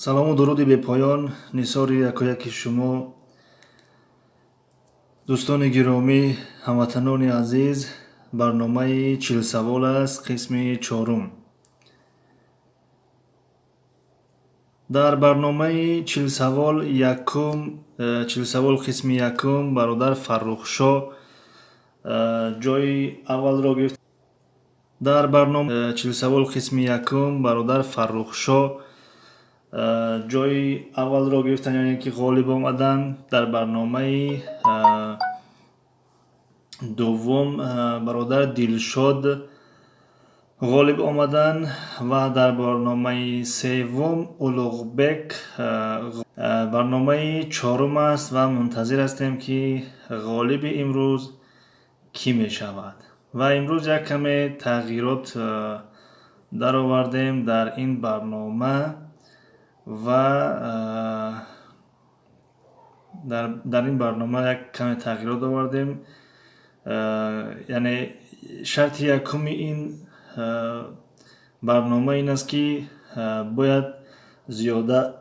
салому дуруди бепоён нисори якояки шумо дӯстони гиромӣ, ҳамватанони азиз. Барномаи чилсавол аст, қисми чорум. дар барномаи чилсавол қисми якум бародар Фаррухшоҳ ҷойи аввалро гирифт. дар барномаи чилсавол қисми якум бародар Фаррухшоҳ ҷойи аввалро гирифтанд, яъне ки ғолиб омаданд. Дар барномаи дуввум бародар Дилшод ғолиб омаданд ва дар барномаи севум Улуғбек. Барномаи чорум аст ва мунтазир ҳастем ки ғолиби имрӯз кӣ мешавад. Ва имрӯз як каме тағйирот даровардем дар ин барнома ва дар ин барнома як каме тағйирот овардем. Яъне шарти якуми ин барнома ин аст ки бояд зиёда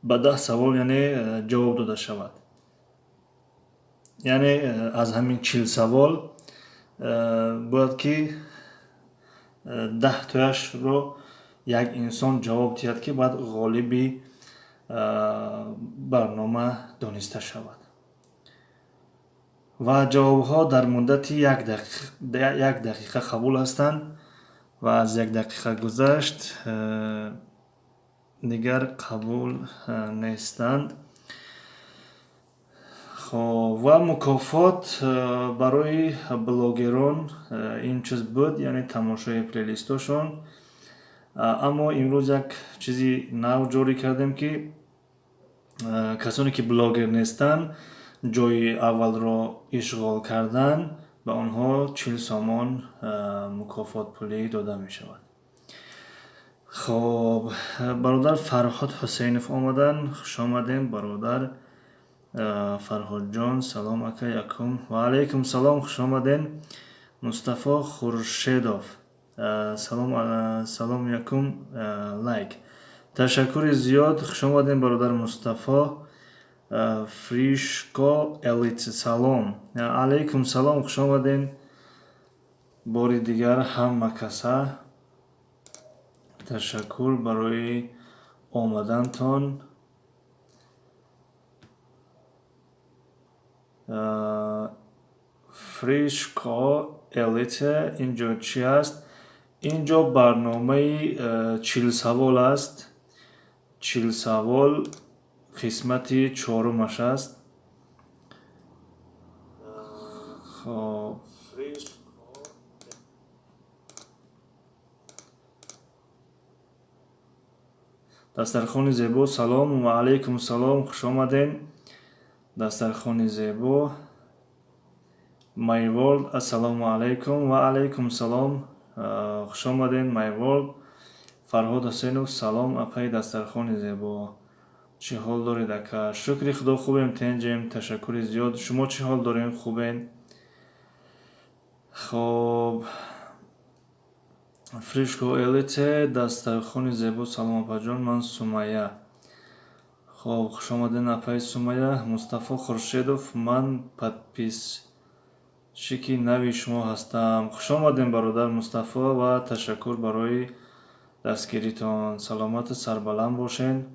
ба 10 савол яъне ҷавоб дода шавад. Яъне аз ҳамин 40 савол бояд ки 10 тояшро як инсон ҷавоб диҳад ки баъд ғолиби барнома дониста шавад. Ва ҷавобҳо дар муддати 1 дақиқа қабул ҳастанд ва аз 1 дақиқа гузашт дигар қабул нестанд. Ва мукофот барои блогерон ин чиз буд, яъне тамошои плейлистошон. Аммо имрӯз як чизи нав ҷорӣ кардем ки касоне ки блогер нестанд, ҷойи аввалро ишғол кардан, ба онҳо 40 сомон мукофот пулӣ дода мешавад. Хоб, бародар Фарҳод Ҳусейнов омаданд. Хушомадем бародар Фарҳодҷон. Салом ака якум. Ва алайкум салом, хушомадем. Мустафо Хуршедов. Салом якум лайк. Ташаккури зиёд. Хушомадем бародар Мустафо Фришко Элит. Салом алайкум салом, хушомадем бори дигар ҳама каса. Ташаккур барои омадантон. Фришко Элите инҷо чи аст? Инҷо барномаи 40 савол аст. 40 савол қисмати чорумаш аст. Дастархони зебо. Салом ва алайкум салом, хушомадем. Дастархони зебо. Майворд. Ассалому алайкум. Ва алайкум салом, хушомадем Майворд. Фарҳод Ҳусейнов. Салом апаи дастархони зебо. чӣ ҳол доред ака? Шукри худо хубем, тенҷем. Ташаккури зиёд. Шумо чӣ ҳол дорем? Хубен? Хоб, Фришко Элите. Дастархони зебо. Салом апаҷон, ман Сумайя. Хоб, хушомадем апаи Сумайя. Мустафо Хуршедов. Ман подписчики нави шумо ҳастам. Хушомадем бародар Мустафо ва ташаккур барои дастгиритон. Саломату сарбаланд бошен.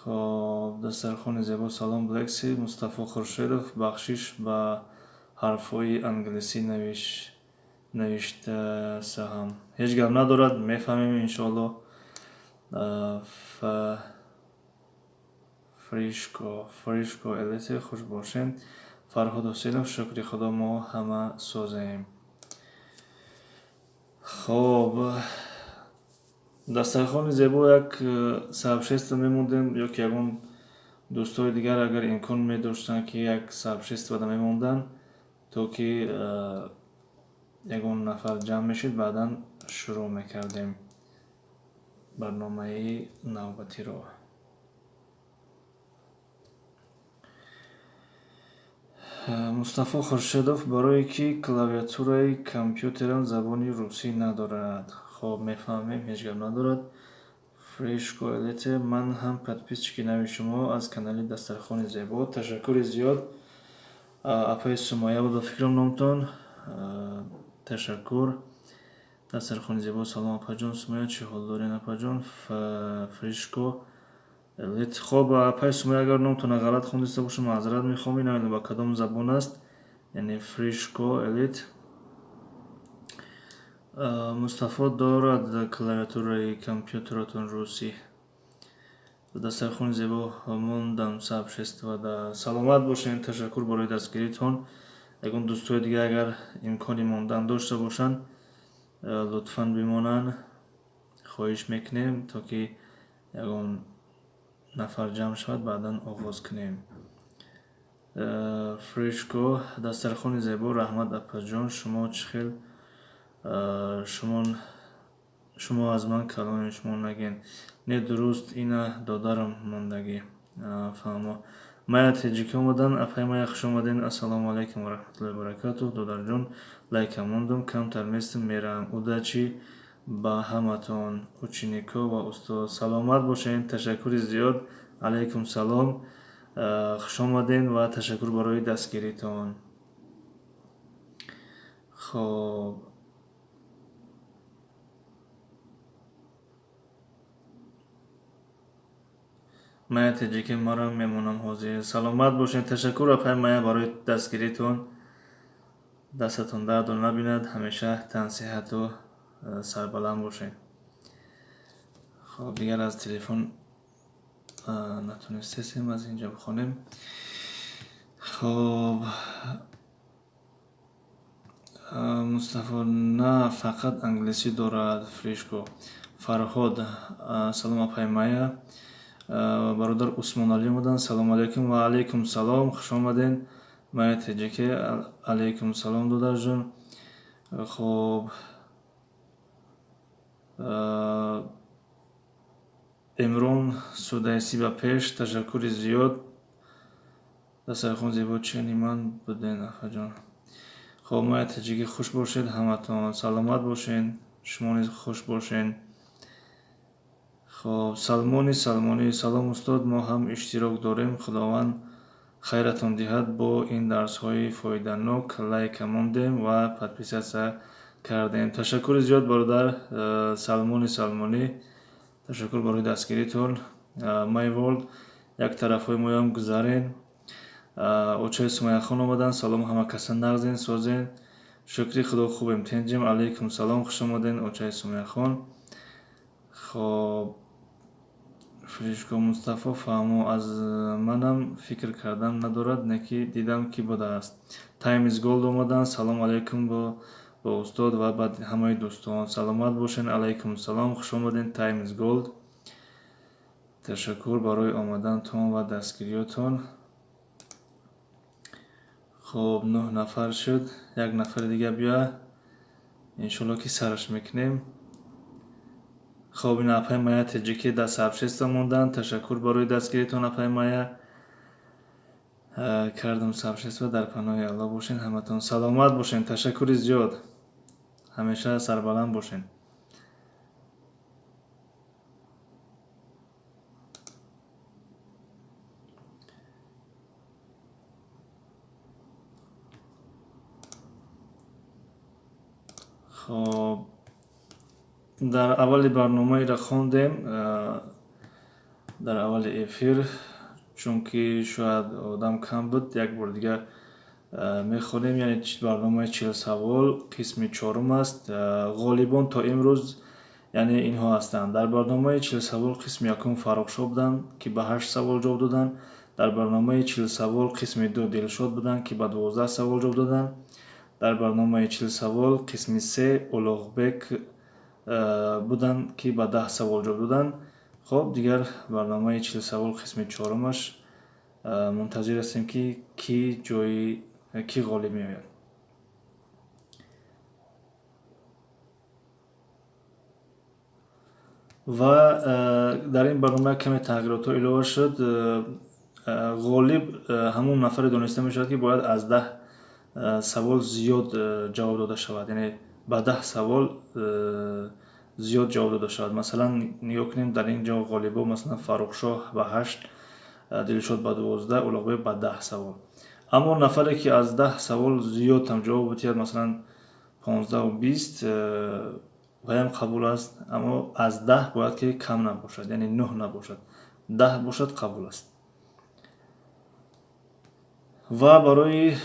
Хоб, дастархони зебо. Салом Блекси. Мустафо Хуршедов. Бахшиш ба ҳарфҳои англисӣ навишта саҳам. Ҳеҷ гап надорад, мефаҳмем иншоалло. Фришко Элите. хуш бошен. Фарҳод Ҳусейнов. шукри худо, мо ҳама созем. Хоб, дастархони зебо як сообщество мемондем, ёки ягон дӯстои дигар агар имкон медоштанд ки як сообществода мемонданд, то ки ягон нафар ҷамъ мешид, баъдан шурӯъ мекардем барномаи навбатиро. Мустафо Хуршедов барое ки клавиатураи компютерам забони русӣ надорад. Хоб мефаҳмем, ҳеҷ гап надорад. Фришко элете, ман ҳам подписчики нави шумо аз канали Дастархони Зебо. Ташаккури зиёд. Апаи Сумайя буд ба фикрам номтон. Ташаккур. Дастархони Зебо, салом апаҷон. Сумайя, чӣ ҳол дорен апаҷон? Фришко элет. Хоб апаи Сумайя, агар номтона ғалат хондаиста бошам, маъзарат мехоҳам. Намедонам ба кадом забон аст. Яъне Фришко элет. Мустафо дорад клавиатураи компютератон русӣ. Дастархони Зебо мондам сабшествада. Саломат бошен. Ташаккур барои дастгиритон. Ягон дӯстои дига агар имкони мондан дошта бошанд, лутфан бимонанд. Хоҳиш мекунем, то ки ягон нафар ҷамъ шавад, баъдан оғоз кунем. Фришко, Дастархони Зебо, раҳмат апаҷон. Шумо чӣ хел? Шумо аз ман калони шумо нагем. Не дуруст, ина додарам мондагӣ. Фаҳмо. Мая теҷики омадан. Апай мая хуш омаден. Ассалому алайкум ва раҳматуллоҳи ва баракатуҳ. Додарҷон, лайка мондум, камтар местим, мерам. Удачи ба ҳаматон, ученико ва устод. Саломат бошен. Ташаккури зиёд. Алайкум салом. Хуш омаден ва ташаккур барои дастгиритон. Хоб. Мая теҷики, марам мемонам ҳозир. Саломат бошен. Ташаккур апай мая барои дастгиритон. Дастатон дарду набинад. Ҳамеша тансиҳату сарбаланд бошен. Хоб, дигар аз телефон натонистесем аз инҷа бихонем. Хоб. Мустафо на фақат англисӣ дорад. Фришко. Фарҳод. Салом апай мая. Бародар Усмон Али омадан. Салому алайкум. Ва алайкум салом. Хуш омаден. Мая теҷики. Алайкум салом додарҷон. Хоб. Имрон Судайсӣ ба пеш. Ташаккури зиёд. Дастархони Зебо чени ман буден афаҷон. Хоб, мая теҷики, хуш бошед ҳаматон. Саломат бошен. Шумо низ хуш бошен. Хоб, Салмони, салом устод, мо ҳам иштирок дорем. Худованд хайратон диҳад бо ин дарсҳои фоиданок. Лайка мондем ва подписатсия кардем. Ташаккури зиёд бародар Салмони. Ташаккур барои дастгиритон. Майвол, як тарафҳои моям гузарен. Очаи Сумайяхон омадан. Салом ҳама каса нағзен созен. Шукри худо хубем тенҷем. Алайкум салом. хуш омаден очаи Сумайяхон. Хоб. Фришко. Мустафо фаҳмо, аз манам фикр кардам надорад, неки дидам ки будааст. Time is gold омадан. Салом алайкум бо устод ва ба ҳамаи дӯстон. Саломат бошен. Алайкум салом. Хуш омаден. Time is gold. Ташаккур барои омадантон ва дастгириётон. Хоб, 9 нафар шуд. Як нафари дига бия. Иншолло ки сараш мекунем. Хоб, ин апай мая теҷики дар сабшеста мондан. Ташаккур барои дастгиритон апай мая. Кардам сабшеста, дар паноҳи Алло бошен ҳаматон. Саломат бошен. Ташаккури зиёд. Ҳамеша сарбаланд бошен. Хоб. Дар аввали барномаеро хондем, дар аввали эфир, чунки шояд одам кам буд, як бор дига мехонем. Яъне барномаи 40 савол қисми 4 аст. ғолибон то имрӯз яъне инҳо ҳастанд. Дар барномаи 40 савол қисми 1 Фаррухшоҳ буданд, ки ба 8 савол ҷавоб доданд. Дар барномаи 40 савол қисми 2 Дилшод буданд, ки ба 12 савол ҷавоб доданд. Дар барномаи 40 савол қисми 3 Улуғбек буданд, ки ба 10 савол ҷавоб доданд. Хоб, дигар барномаи 40 савол қисми 4-аш мунтазир ҳастем ки ғолиб меояд. Ва дар ин барнома каме тағйиротҳо илова шуд. غالب همون نفر دانسته می شود که باید از 10 سوال زیاد جواب داده شود، یعنی به 10 سوال زیاد جواب داده شود. مثلا نگاه کنیم در اینجا غالبا مثلا فرخشاه به 8، دلشاد به 12، اولغبek به 10 سوال. اما نفری که از 10 سوال زیاد هم جواب بتید، مثلا 15 و 20 و هم قبول است، اما از 10 باید که کم نباشد، یعنی 9 نباشد، 10 باشد قبول است. و برای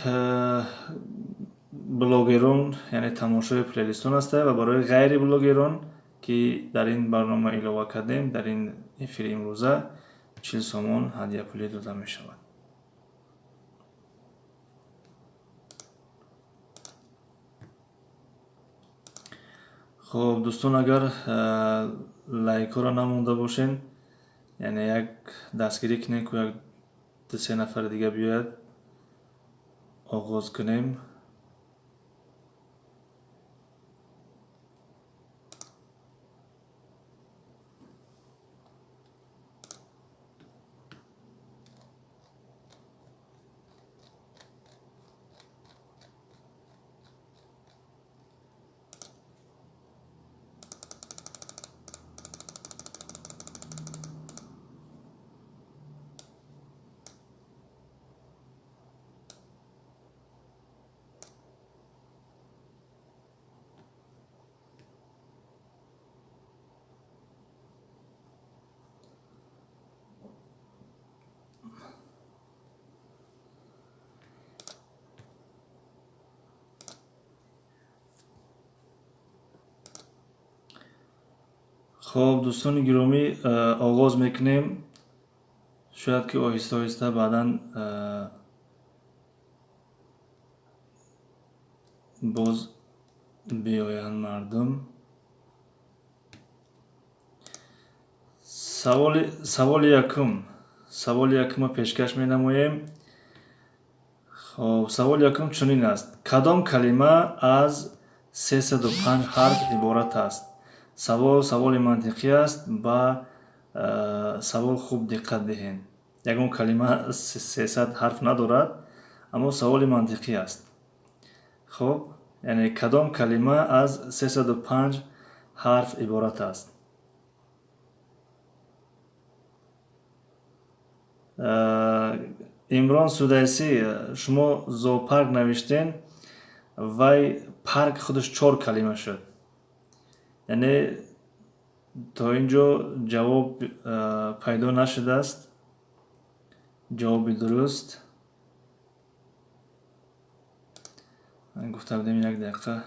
بلاگران یعنی تماشای پلیلیستون است و برای غیر بلاگران که در این برنامه ایلاوه کردیم، در این افیر امروزه 40 سومون هدیه پولی داده می شود. خب دوستان، اگر لایک ها را نمونده باشین، یعنی یک دستگیری کنین که یک 2-3 نفر دیگه بیاید آغاز کنیم. خب دوستان گرامی، آغاز میکنیم. شاید که آهسته آهسته بعداً باز بیاین مردم. سوال یکم پیشکش می نمویم. خب سوال یکم چنین است: کدام کلمه از 305 حرف عبارت است؟ سوال منطقی است. با سوال خوب دقت دهین. یگان کلمه 300 حرف ندارد، اما سوال منطقی است. خب یعنی کدام کلمه از 305 حرف عبارت است؟ امران سودایسی، شما زوپارک نوشتین، وای پارک خودش 4 کلمه شد. یعنی تا اینجا جواب پیدا نشده است، جواب درست. من گفته بودم 1 دقیقه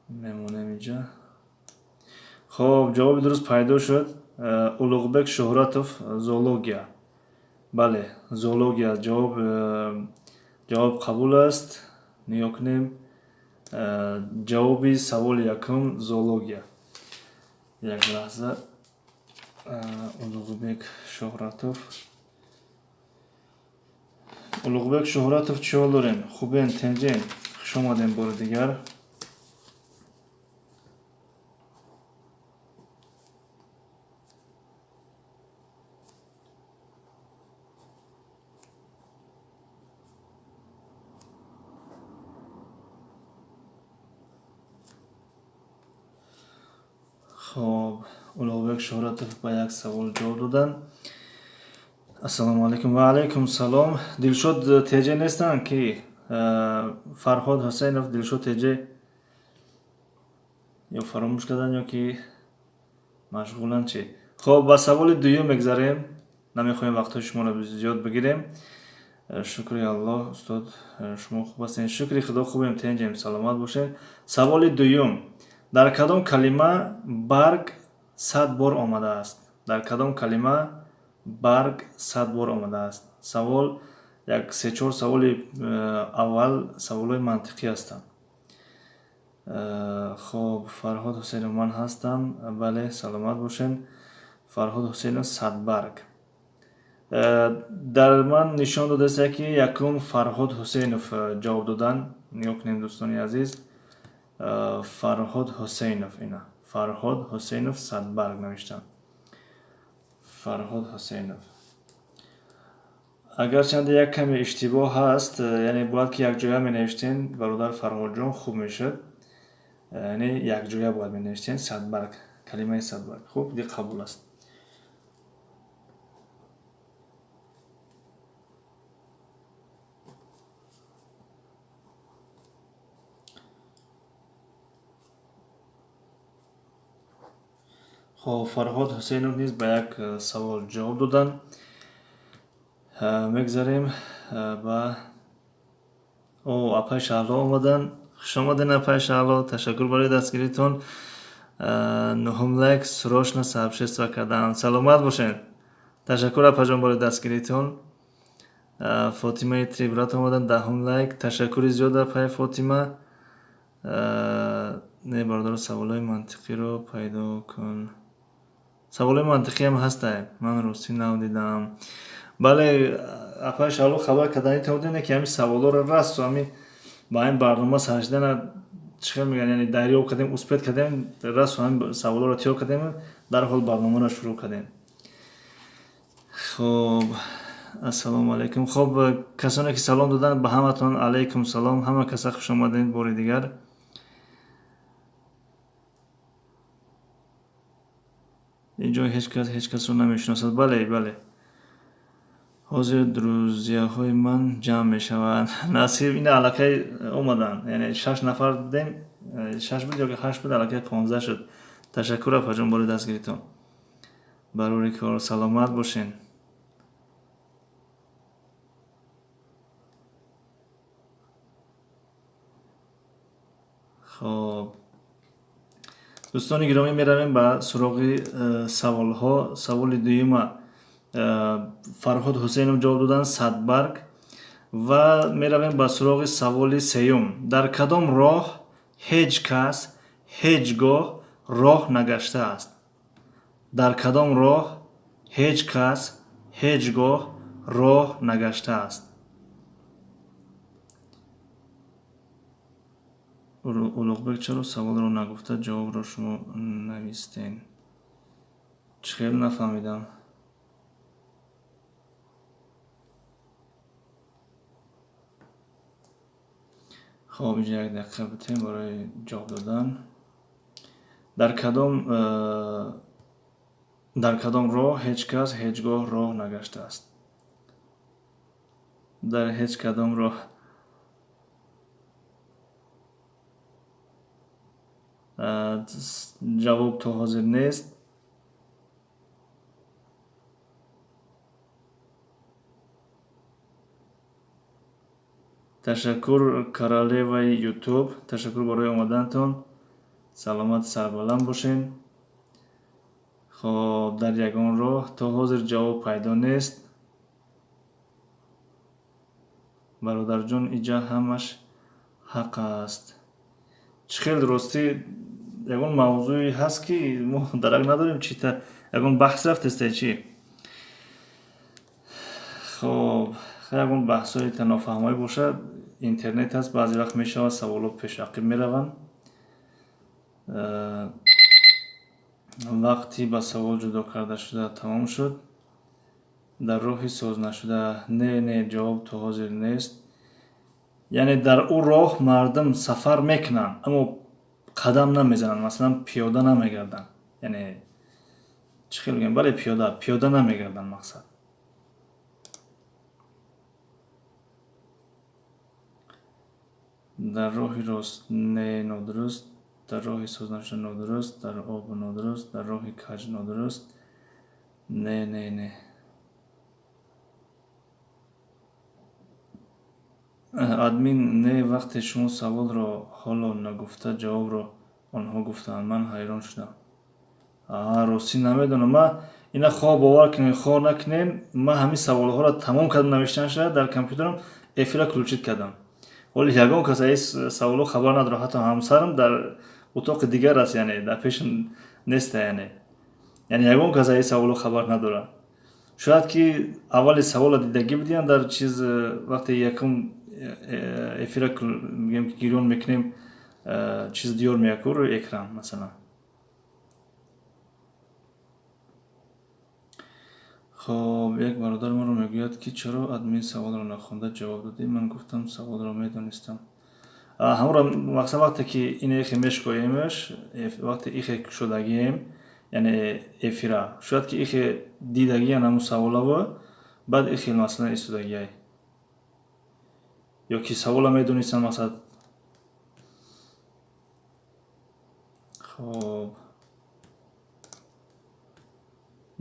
میمونم اینجا. خب جواب درست پیدا شد. اولغبek شهراتوف، زولوگیا. بله زولوگیا جواب قبول است. نگاه کنیم. جوابی سوال یکم زولوگیا. یک لحظه. اولغبek شهراتوف چی حال دارین؟ خوبین؟ تنجین؟ خوش آمدین بار دیگر. خب اولغبek شهراتوف با یک سوال جواب دادن. السلام علیکم. و علیکم سلام. دلشاد تیجه نیستن که فرهاد حسینов دلشاد تیجه یا فراموش کردن یا که مشغولن چی؟ خب با سوال دوم میگذاریم. نمیخوایم وقت شما رو زیاد بگیریم. شکری الله استاد، شما خوب هستین. شکری خدا خوبیم. تنجیم سلامت باشین. سوال دوم: در کدام کلمه برگ 100 بار آمده است؟ در کدام کلمه برگ 100 بار آمده است؟ سوال یک 3-4 سوال اول سوالای منطقی هستند. خب فرهاد حسین من هستم. بله سلامت باشین. فرهاد حسین 100 برگ. در من نشان داده است که یکم فرهاد حسینов جواب دادن. نگاه کنیم دوستان عزیز. فرهاد حسینov، اینا فرهاد حسینov 100 برگ نوشتن. فرهاد حسینov. агарчанде як каме иштибоҳ ҳаст, яъне бояд ки якҷоя менавиштен, бародар Фарҳодҷон, хуб мешуд. Яъне якҷоя бояд менавиштен, садбарг, калимаи садбарг. Хуб, ди қабул аст. خب فرهاد حسینов низ ба як савол ҷавоб доданд. мегзарем ба апай шаҳло омаданд. хушомадед апай шаҳло, ташаккур барои дастгиритон. нуҳум лайк срочно сообщество кардаам. саломат бошед. ташаккур апаҷон барои дастгиритон. фотимаи трибрат омаданд. даҳум лайк. ташаккури зиёд апай Фотима. не бародар, саволҳои мантиқиро пайдо кун. саволҳои мантиқӣ ҳам ҳастае, ман ростӣ навдидам. бале апай шаҳло хабар кардани тавдине ки ҳамин саволҳоро расу ҳамин ба ҳамин барнома саррасидана чӣ хел мегӯянд, яъне дарёфт кардем, успед кардем, расу ҳамин саволҳоро тиёр кардем, дарҳол барномаро шурӯъ кардем. хоб ассалому алайкум. хоб касоне ки салом доданд, ба ҳаматон алайкум салом. ҳама каса хуш омадед бори дигар. инҷо ҳеҷ касро намешиносад. бале ҳозир друзьяҳои ман ҷамъ мешаванд. насиб ина аллакай омаданд, яъне 6 нафар будем, 6 буд ё 8 буд, аллакай 15 шуд. ташаккур апаҷон барои дастгиритон. барори кор саломат бошед. хоб дӯстони гиромӣ, меравем ба суроғи саволҳо. саволи дуюма Фарҳод Ҳусейнов ҷавоб доданд, садбарг. ва меравем ба суроғи саволи сеюм. дар кадом роҳ ҳеҷ кас ҳеҷ гоҳ роҳ нагаштааст? дар кадом роҳ ҳеҷ кас ҳеҷ гоҳ роҳ нагаштааст? улуғбек чаро саволро нагуфта ҷавобро шумо навистен? чӣ хел нафаҳмидам. хоб инҷа як дақиқа битем барои ҷавоб додан. дар кадом роҳ ҳеҷ кас ҳеҷ гоҳ роҳ нагаштааст? дар ҳеҷ кадом роҳ. ҷавоб то ҳозир нест. ташаккур королеваи ютуб, ташаккур барои омадантон. саломат сарбаланд бошед. хоб дар ягон роҳ то ҳозир ҷавоб пайдо нест. бародарҷон, иҷа ҳамаш ҳақ аст. чӣ хел ростӣ ягон мавзӯи ҳаст ки мо дарак надорем, чи ягон баҳс рафтеста чи? хоб ягон баҳсҳои нофаҳмое бошад, интернет ҳаст, баъзе вақт мешавад саволот пешақиб мераванд. вақти ба савол ҷудо карда шуда тамом шуд. дар роҳи соз нашуда. не ҷавоб то ҳозир нест. яъне дар ӯ роҳ мардум сафар мекунанд, аммо қадам намезананд, масалан пиёда намегарданд. яъне чӣ хел гӯям, бале пиёда намегарданд мақсад. дар роҳи рост не нодуруст. дар роҳи соз нашуда нодуруст. дар об нодуруст. дар роҳи каҷ нодуруст. не админ не вақте шумо саволро ҳоло нагуфта ҷавобро онҳо гуфтанд. ман ҳайрон шудам. ростӣ намедонам. ман ина хоҳ бовар кунем хоҳ накунем, ман ҳамин саволҳоро тамом кардам навиштан шуда дар компютерам, эфира включит кардам. ҳоли ягон кас аз саволҳо хабар надорад. ҳатто ҳамсарам дар утоқи дигар аст, яъне дар пеш неста. яъне ягон кас аз саволҳо хабар надорад. шояд ки аввали савола дидагӣ будиям дар чиз вақте якум эфира мегӯям ки гирён мекунем, чиз диёр меяку рӯи экран масалан. خب یک برادر ما رو میگوید که چرا ادمین سوال رو نخونده جواب دادی. من گفتم سوال رو میدونستم. همون مقصد وقتی که این ایخی مشکویمش وقتی ایخی شدگیم یعنی افیرا شاید که ایخی دیدگی همون سوالا و بعد ایخی مثلا استودگی یا که سوالا میدونستم مثلا. خب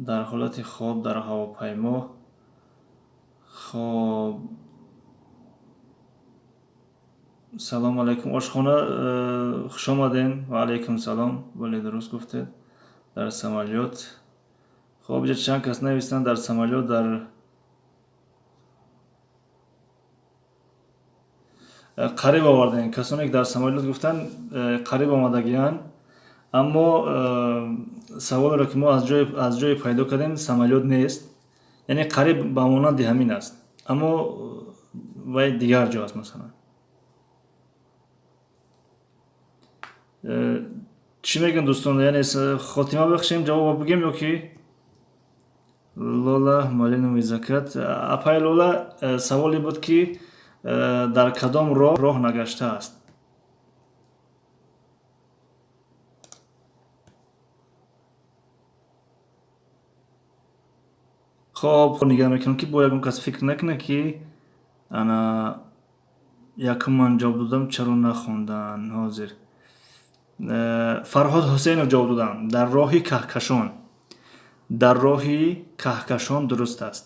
در حالت خواب در هواپیما. خب سلام علیکم آشخانه خوش آمدین. و علیکم سلام. ولی درست گفتید. در سمالیات. خب اینجا چند کس نویستن در سمالیات در قریب آوردن. کسانی که در سمالیات گفتن قریب آمدگیان. اما سوال را که ما از جای پیدا کردیم سمالیات نیست. یعنی قریب به مانند همین است اما وای دیگر جا است. مثلا چی میگن دوستان؟ یعنی خاتمه بخشیم جواب بگیم یا کی؟ لولا малиновый закат. апай лола саволе буд ки дар кадом роҳ нагаштааст. хоб нигоҳ мекунам ки бо ягон кас фикр накунад ки ана якум ман ҷавоб додам чаро нахондан. ҳозир фарҳод ҳусейнов ҷавоб додам. дар роҳи каҳкашон. дар роҳи каҳкашон дуруст аст.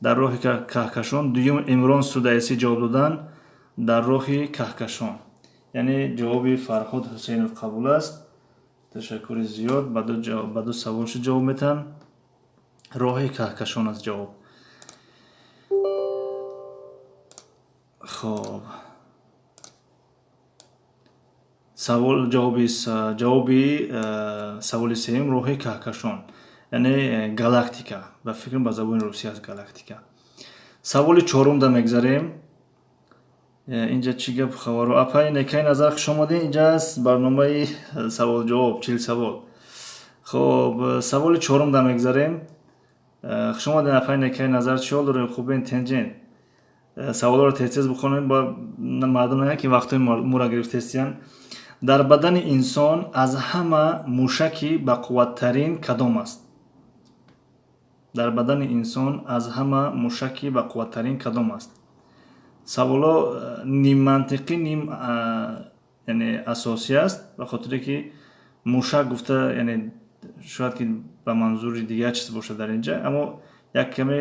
дар роҳи каҳкашон. дуюм имрон судайсӣ ҷавоб додан. дар роҳи каҳкашон. яъне ҷавоби фарҳод ҳусейнов қабул аст. ташаккури зиёд. ба ду савол шуд ҷавоб метан. роҳи каҳкашон аст ҷавоб. хоб савол ҷавоби саволи сеюм роҳи каҳкашон яъне галактика. ба фикрам ба забони русӣ аст галактика. саволи чорумда мегзарем. инҷа чӣ гап хабаро? апай некаи назар хуш омадед. инҷа аст барномаи савол-ҷавоб 40 савол. хоб саволи чорумда мегзарем. хуш омадед апай некаи назар. чӣ ҳол дорем? хубен тенҷен? саволоро тез бихонем ба мардум нагӯянд ки вақтҳои мура гирифтестиян. дар бадани инсон аз ҳама мушаки бақувваттарин кадом аст? дар бадани инсон аз ҳама мушаки бақувваттарин кадом аст? саволо ним мантиқӣ ним яъне асосӣ аст. ба хотире ки мушак гуфта яъне шояд ки ба манзури дигар чиз бошад дар инҷа. аммо як каме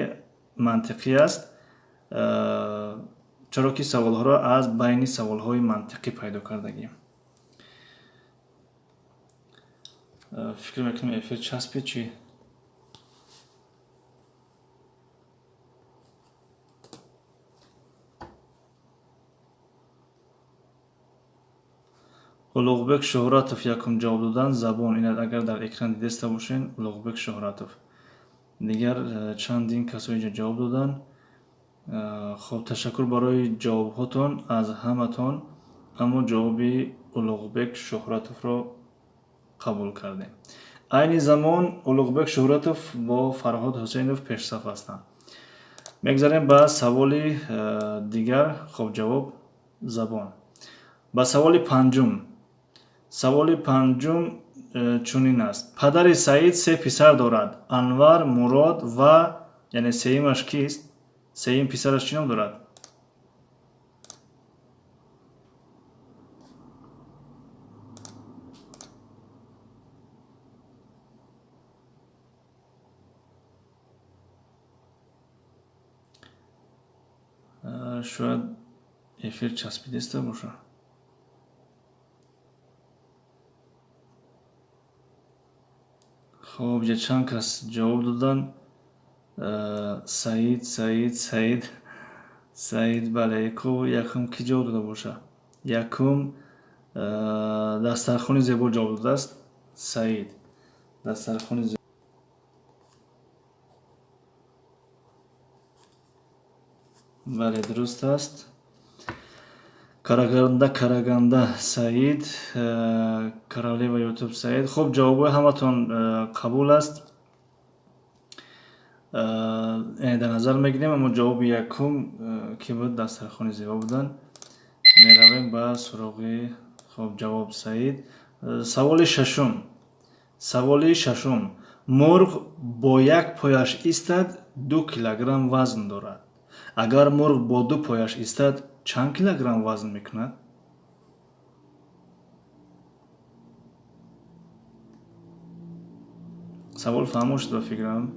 мантиқӣ аст. чаро ки саволҳоро аз байни саволҳои мантиқӣ пайдо кардагием. фикр мекунам эфир часпед чӣ? улуғбек шӯҳратов якум ҷавоб додан. забон. ин агар дар экран дидаста бошен улуғбек шӯҳратов. дигар чандин касо инҷа ҷавоб додан. хоб ташаккур барои ҷавобҳотон аз ҳаматон. аммо ҷавоби улуғбек шӯҳратовро қабул кардем. айни замон улуғбек шӯҳратов бо фарҳод ҳусейнов пешсаф ҳастанд. мегзарем ба саволи дигар. хоб ҷавоб забон. ба саволи панҷум. саволи панҷум чунин аст. падари саид се писар дорад. анвар, мурод ва яъне сеюмаш кист? сеюм писараш чӣ ном дорад? шояд эфир часпидиста боша. хоб ҷа чанд кас ҷавоб додан. саид бале. якум кӣ ҷавоб дода боша? якум дастархони зебо ҷавоб додааст. саид дастархони зебо. бале дуруст аст. караганда саид. королева ютуб саид. хуб ҷавобҳои ҳаматон қабул аст. در نظر میگیریم. اما جواب یکم که بود دسترخوان زیبا بودن. میرویم به سراغ خب جواب سعید. سوال ششم مرغ با یک پایش ایستد 2 کیلوگرم وزن دارد. اگر مرغ با 2 پایش ایستد چند کیلوگرم وزن میکند؟ سوال فهمو شد به فکرم.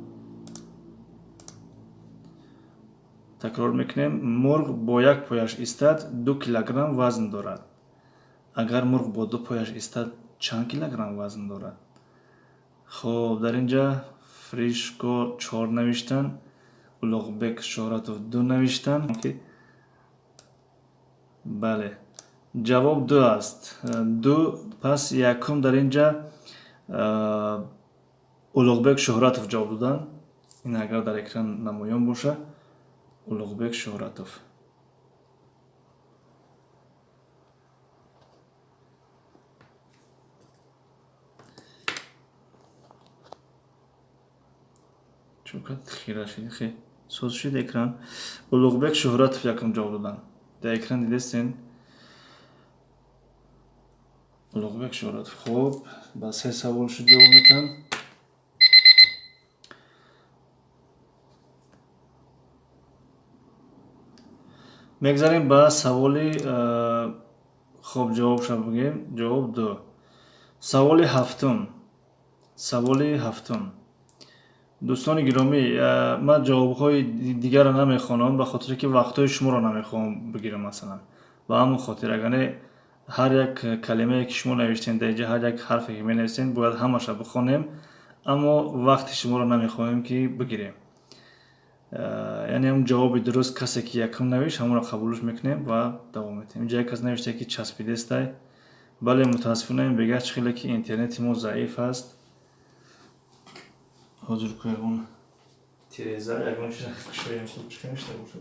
تکرار میکنیم. مرغ با یک پایش ایستد 2 کیلوگرم وزن دارد. اگر مرغ با 2 پایش ایستد چند کیلوگرم وزن دارد؟ خب در اینجا فریشکو 4 نوشتن، улуғбек шӯҳратов 2 навиштан. бале ҷавоб 2 аст. 2. пас якум дар инҷа улуғбек шӯҳратов ҷавоб додан. ин агар дар экран намоён боша. улуғбек шӯҳратов. чунка хира шид хе соз шид экран. улуғбек шӯҳратов якум ҷавоб додан. дар экран дидестен улуғбек шӯҳратов. хуб ба 3 савол шуд ҷавоб метан. мегзарем ба саволи хуб ҷавобша бигем. ҷавоб 2. саволи ҳафтум. дӯстони гиромӣ, ман ҷавобҳои дигарро намехонам, ба хотире ки вақтҳои шуморо намехоҳам бигирам. масалан ба ҳамон хотир агар не ҳар як калимае ки шумо навиштем дар инҷа, ҳар як ҳарфе ки менависем бояд ҳамаша бихонем, аммо вақти шуморо намехоҳем ки бигирем. яъне ҳамн ҷавоби дуруст касе ки якум навишт ҳамонро қабулш мекунем ва давом метавонем. инҷа як кас навишта ки часпидестай. бале мутаассифона бегардч хеле ки интернети мо заиф аст. ҳозир ку ягон тиреза ягон чиз кушоям худчика ништа боша.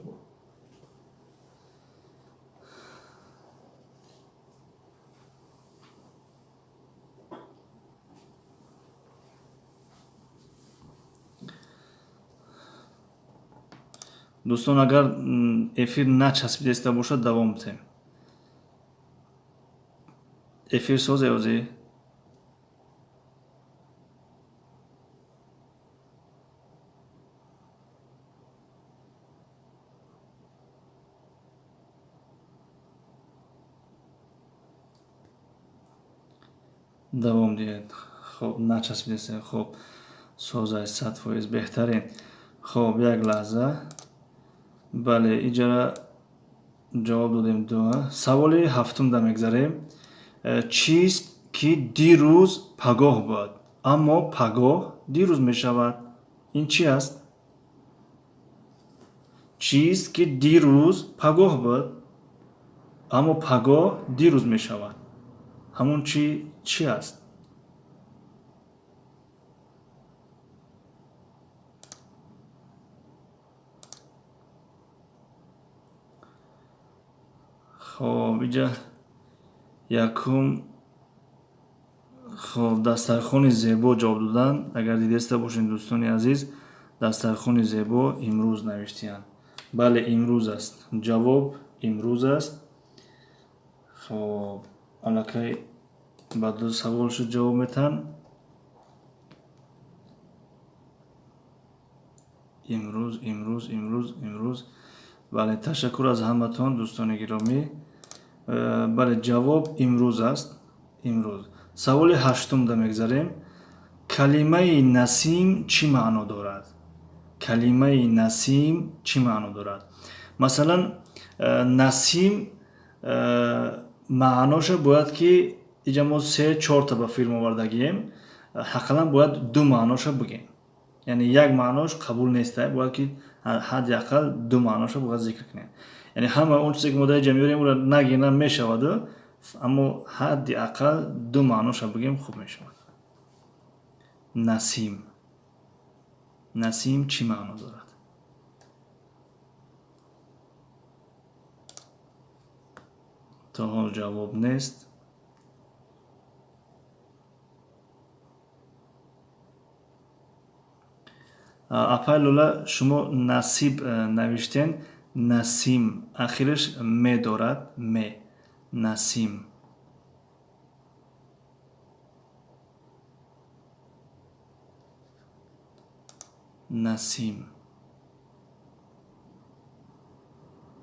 дӯстон агар эфир начаспидеста бошад давом метавонем. эфир созе озӣ. давом диҳед. хуб начаспидеста. хуб соза 100% беҳтарин. хуб як лаҳза. бале иҷара ҷавоб додем 2. саволи ҳафтумда мегзарем. чист ки дирӯз пагоҳ буд, аммо пагоҳ дирӯз мешавад? ин чи аст? чист ки дирӯз пагоҳ буд, аммо пагоҳ дирӯз мешавад? ҳамон чи аст? хоб иҷа якум хоб дастархони зебо ҷавоб додан. агар дидеста бошед дӯстони азиз, дастархони зебо имрӯз навиштиянд. бале имрӯз аст. ҷавоб имрӯз аст. хоб аллакай ба 2 савол шуд ҷавоб метан. имрӯз. бале ташаккур аз ҳаматон дӯстони гиромӣ. бале ҷавоб имрӯз аст. имрӯз. саволи ҳаштумда мегзарем. калимаи насим чӣ маъно дорад? калимаи насим чӣ маъно дорад? масалан насим маъноша бояд ки иҷа мо 3-4 ба филм овардагием, ҳаққалан бояд 2 маъноша бигем. яъне як маънош қабул неста, бояд ки ҳадди аққал 2 маъноша бояд зикр кунем. яъне ҳама он чизе ки мо дар инҷа меорем уро нагем мешаваду, аммо ҳадди аққал 2 маъноша бигем хуб мешавад. насим чӣ маъно дорад? то ҳол ҷавоб нест. апай лула шумо насиб навиштен, насим ахираш ме дорад, ме, насим. насим.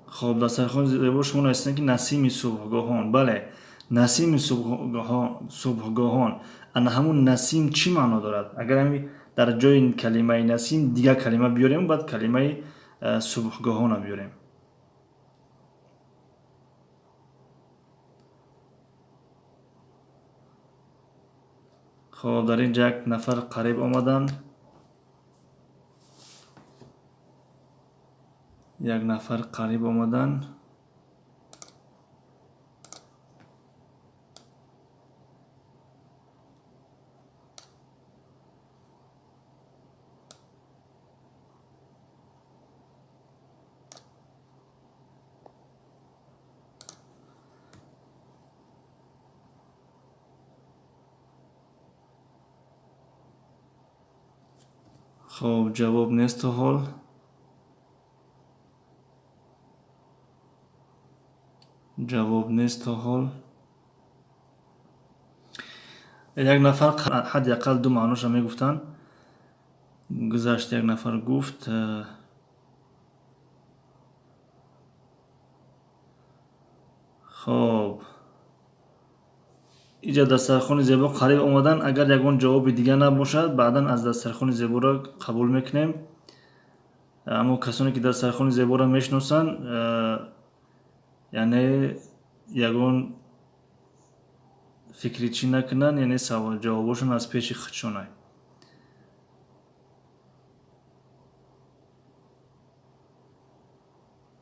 خب دسترخوان زیبا شما نوشتن که نسیم صبحگاهان. بله، نسیم صبحگاهان. انا همون نسیم چی معنا دارد؟ اگر همین در جای این کلمه نسیم دیگه کلمه بیاریم، بعد کلمه صبحگاهان بیاریم. خب در اینجا یک نفر قریب آمدن. یک نفر قریب آمدن. خب جواب نیست تا حال. جواب نیست تا حال. یک نفر حداقل دو معناش هم میگفتن. گذشت یک نفر گفت خب اینجا دسترخوان زیبا قریب اومدن. اگر یگان جواب دیگه نباشد بعدا از دسترخوان زیبا را قبول میکنیم. اما کسانی که دسترخوان زیبا را میشناسن یعنی یگان فکری چی نکنن، یعنی سوال جوابشون از پیش خودشونه.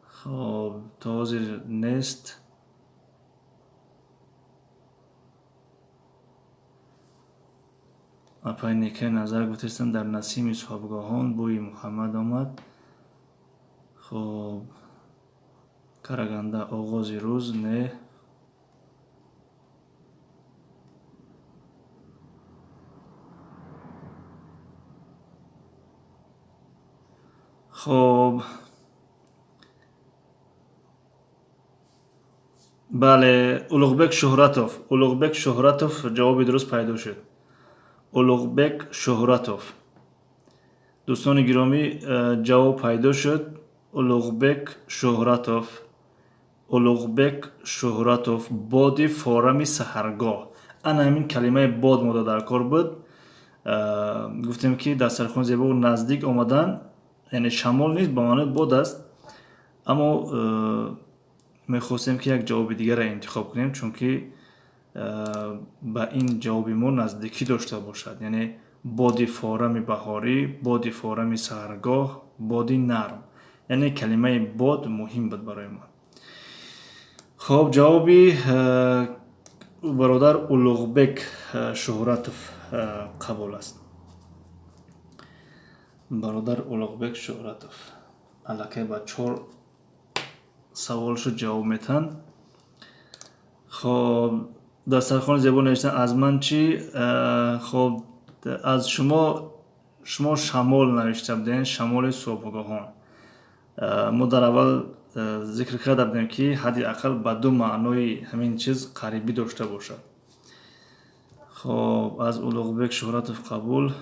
خب تازه نیست. اپای نیکه نظر گفتستن در نسیم صبحگاهان بوی محمد آمد. خب کرگنده آغاز روز نه. خب بله، اولوغبک شهراتوف جواب درست پیدا شد. اولوغبک شهراتوف. دوستان گرامی جواب پیدا شد. اولوغبک شهراتوف بادی فورمی سحرگاه. انا همین کلمه باد ماده در کار بود. گفتیم که دسترخوان زیبا نزدیک آمدن، یعنی شمال نیست، به معنی باد است. اما میخواستیم که یک جواب دیگر را انتخاب کنیم چون که به این جواب ما نزدیکی داشته باشد، یعنی بادی فورمی بهاری، بادی فورمی سحرگاه، بادی نرم. یعنی کلمه باد مهم بود برای ما. خب جوابی برادر اولوغبک شهراتوف قبول است. برادر اولوغبک شهراتوف الکی با 4 سوالشو جواب میتن. خب دسترخوان زیبا نوشتن از من چی؟ خب از شما شمال نوشته بودین، شمال صبحگاهان. ما در اول ذکر کرده بودیم که حدی اقل به 2 معنای همین چیز قریبی داشته باشد. خب از اولوغبک شهراتوف قبول.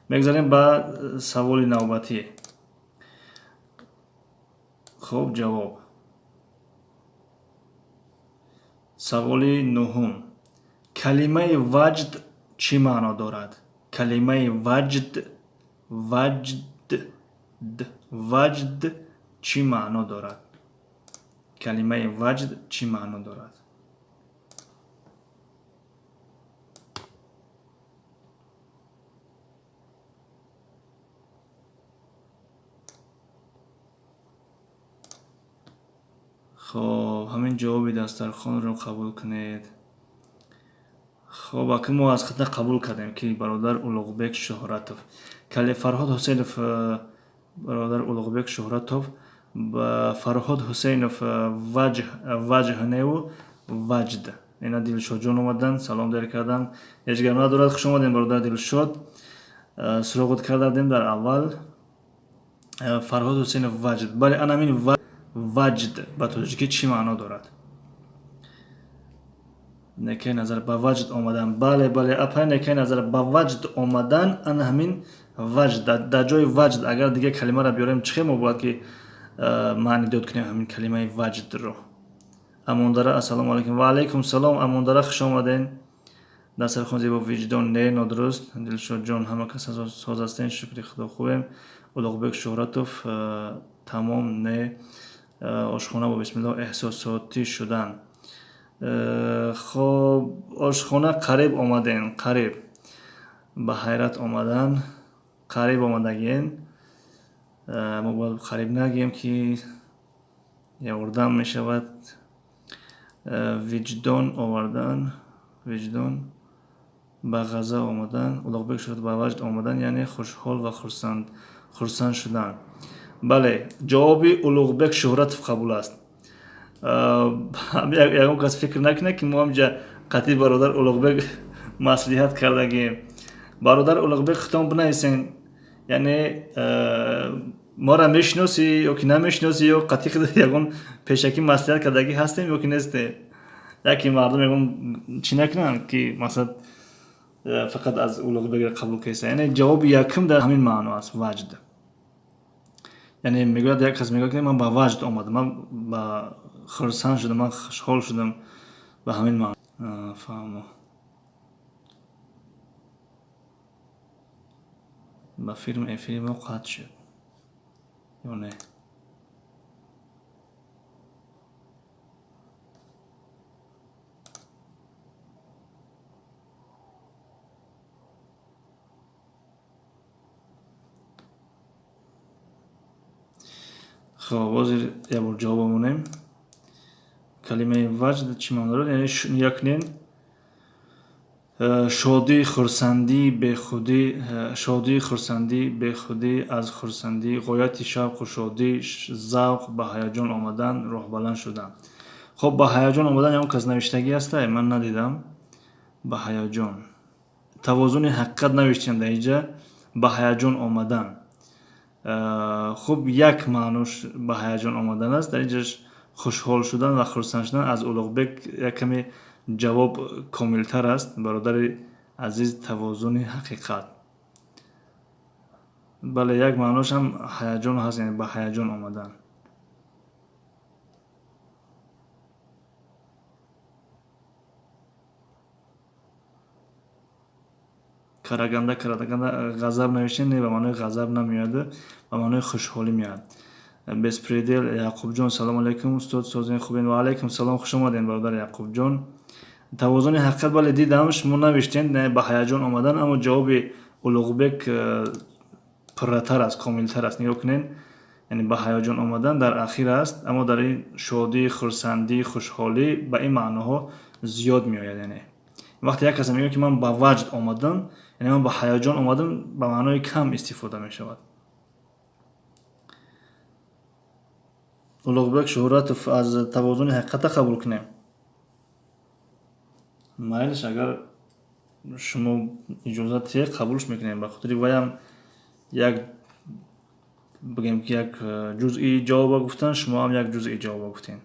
میگذاریم به سوال نوبتی. خب جواب. سوال 9. کلمه وجد چی معنا دارد؟ کلمه وجد چی معنا دارد؟ کلمه وجد چی معنا دارد؟ خب همین جواب دسترخوان رو قبول کنید. خب اکنون ما از خدمت قبول کردیم که برادر اولوغبک شهراتوف فرهاد حسینوف برادر اولوغبک شهراتوف با فرهاد حسینوف وجه نو وجد. اینا دلشاد جان اومدن، سلام در کردن. هیچ ندارد. خوش اومدین برادر دلشاد. суроғат кардем дар аввал Фарҳод Ҳусейнов ваҷд. Бале анамин ваҷд ба тоҷикӣ чӣ маъно дорад? Некай назар ба ваҷд омадан. Бале апай некай назар ба ваҷд омадан ана ҳамин ваҷд. Дар ҷои ваҷд агар дигар калимаро биёрем чӣ мо бояд ки маъни дод кунем ҳамин калимаи ваҷдро? Амондара ассалому алайкум. Ва алайкум салом. Амондара хуш омаден. Дастархон зебо виҷдон не нодуруст. Дилшод ҷон ҳама кас соз ҳастен. Шукри худо хубем. Улуғбек Шӯҳратов тамом не ошхона бо бисмиллоҳ эҳсосотӣ шудан. Хоб ошхона қариб омаден. Қариб ба ҳайрат омадан. Қариб омадагиен. Мо бояд қариб нагем ки ёрдам мешавад. Виҷдон овардан. Виҷдон ба ғаза омадан. Улуғбек Шӯҳратов ба ваҷд омадан яъне хушҳол ва хурсанд шудан. Бале ҷавоби Улуғбек Шӯҳратов қабул аст. Ягон кас фикр накунад ки мо ҳамҷа қатъи бародар Улуғбек маслиҳат кардагем. Бародар Улуғбек хитом бинависен, яъне моро мешиносӣ ё ки намешиносӣ, ё қатъи ягон пешакӣ маслиҳат кардагӣ ҳастем ё ки нестем. Яке мардум ягон чӣ накунанд ки масалан фақат аз Улуғбек қабул киса. Яъне ҷавоби якум дар ҳамин маъно аст, ваҷд. Яъне мегӯяд як кас мегӯяд ки ман ба ваҷд омадам, ман ба хурсанд шудам, ман хушҳол шудам, ба ҳамин маъно. Фаҳмо. Ба эфири мо қатъ шуд ё не? خب ҳозир якбор ҷавоб монем. Калимаи ваҷд чӣ маъно дорад? Яъне якнен шодӣ, хурсандӣ, бехудӣ, аз хурсандӣ, ғояти шавқу шодӣ, завқ, ба ҳаяҷон омадан, рӯҳбаланд шудан. Хоб ба ҳаяҷон омадан ягон кас навиштагӣ ҳастай? Ман надидам. Ба ҳаяҷон. Тавозуни ҳақиқат навиштем дар инҷа. Ба ҳаяҷон омадан. Хуб як маънош ба ҳаяҷон омадан аст. Дар инҷаш хушҳол шудан ва хурсанд шудан аз Улуғбек якаме ҷавоб комилтар аст. Бародари азиз, тавозуни ҳақиқат. Бале як маънош ҳам ҳаяҷон ҳаст, яъне ба ҳаяҷон омадан. Караганда ғазаб навиштем, не ба маънои ғазаб намеояд, ба маънои хушҳолӣ меояд. Беспредел Яқубҷон салому алайкум устод созен хубен. Ва алайкум салом, хуш омаден бародар Яқубҷон. Тавозуни ҳақиқат бале дидам шумо навиштем ба ҳаяҷон омадан, аммо ҷавоби Улуғбек пурратар аст, комилтар аст. Нигоҳ кунед, яъне ба ҳаяҷон омадан дар ахир аст, аммо дар ин шодӣ, хурсандӣ, хушҳолӣ ба ин маъноҳо зиёд меояд. Яъне вақте як кас мегӯяд ки ман ба ваҷд омадам, яъне ман ба ҳаяҷон омадам, ба маънои кам истифода мешавад. Улуғбек Шӯҳратов аз тавозуни ҳақиқата қабул кунем. Майлш, агар шумо иҷозат диҳед қабулш мекунем. Ба хотири ваям як бигем ки як ҷузъи ҷавоба гуфтан, шумо ҳам як ҷузъи ҷавоба гуфтем.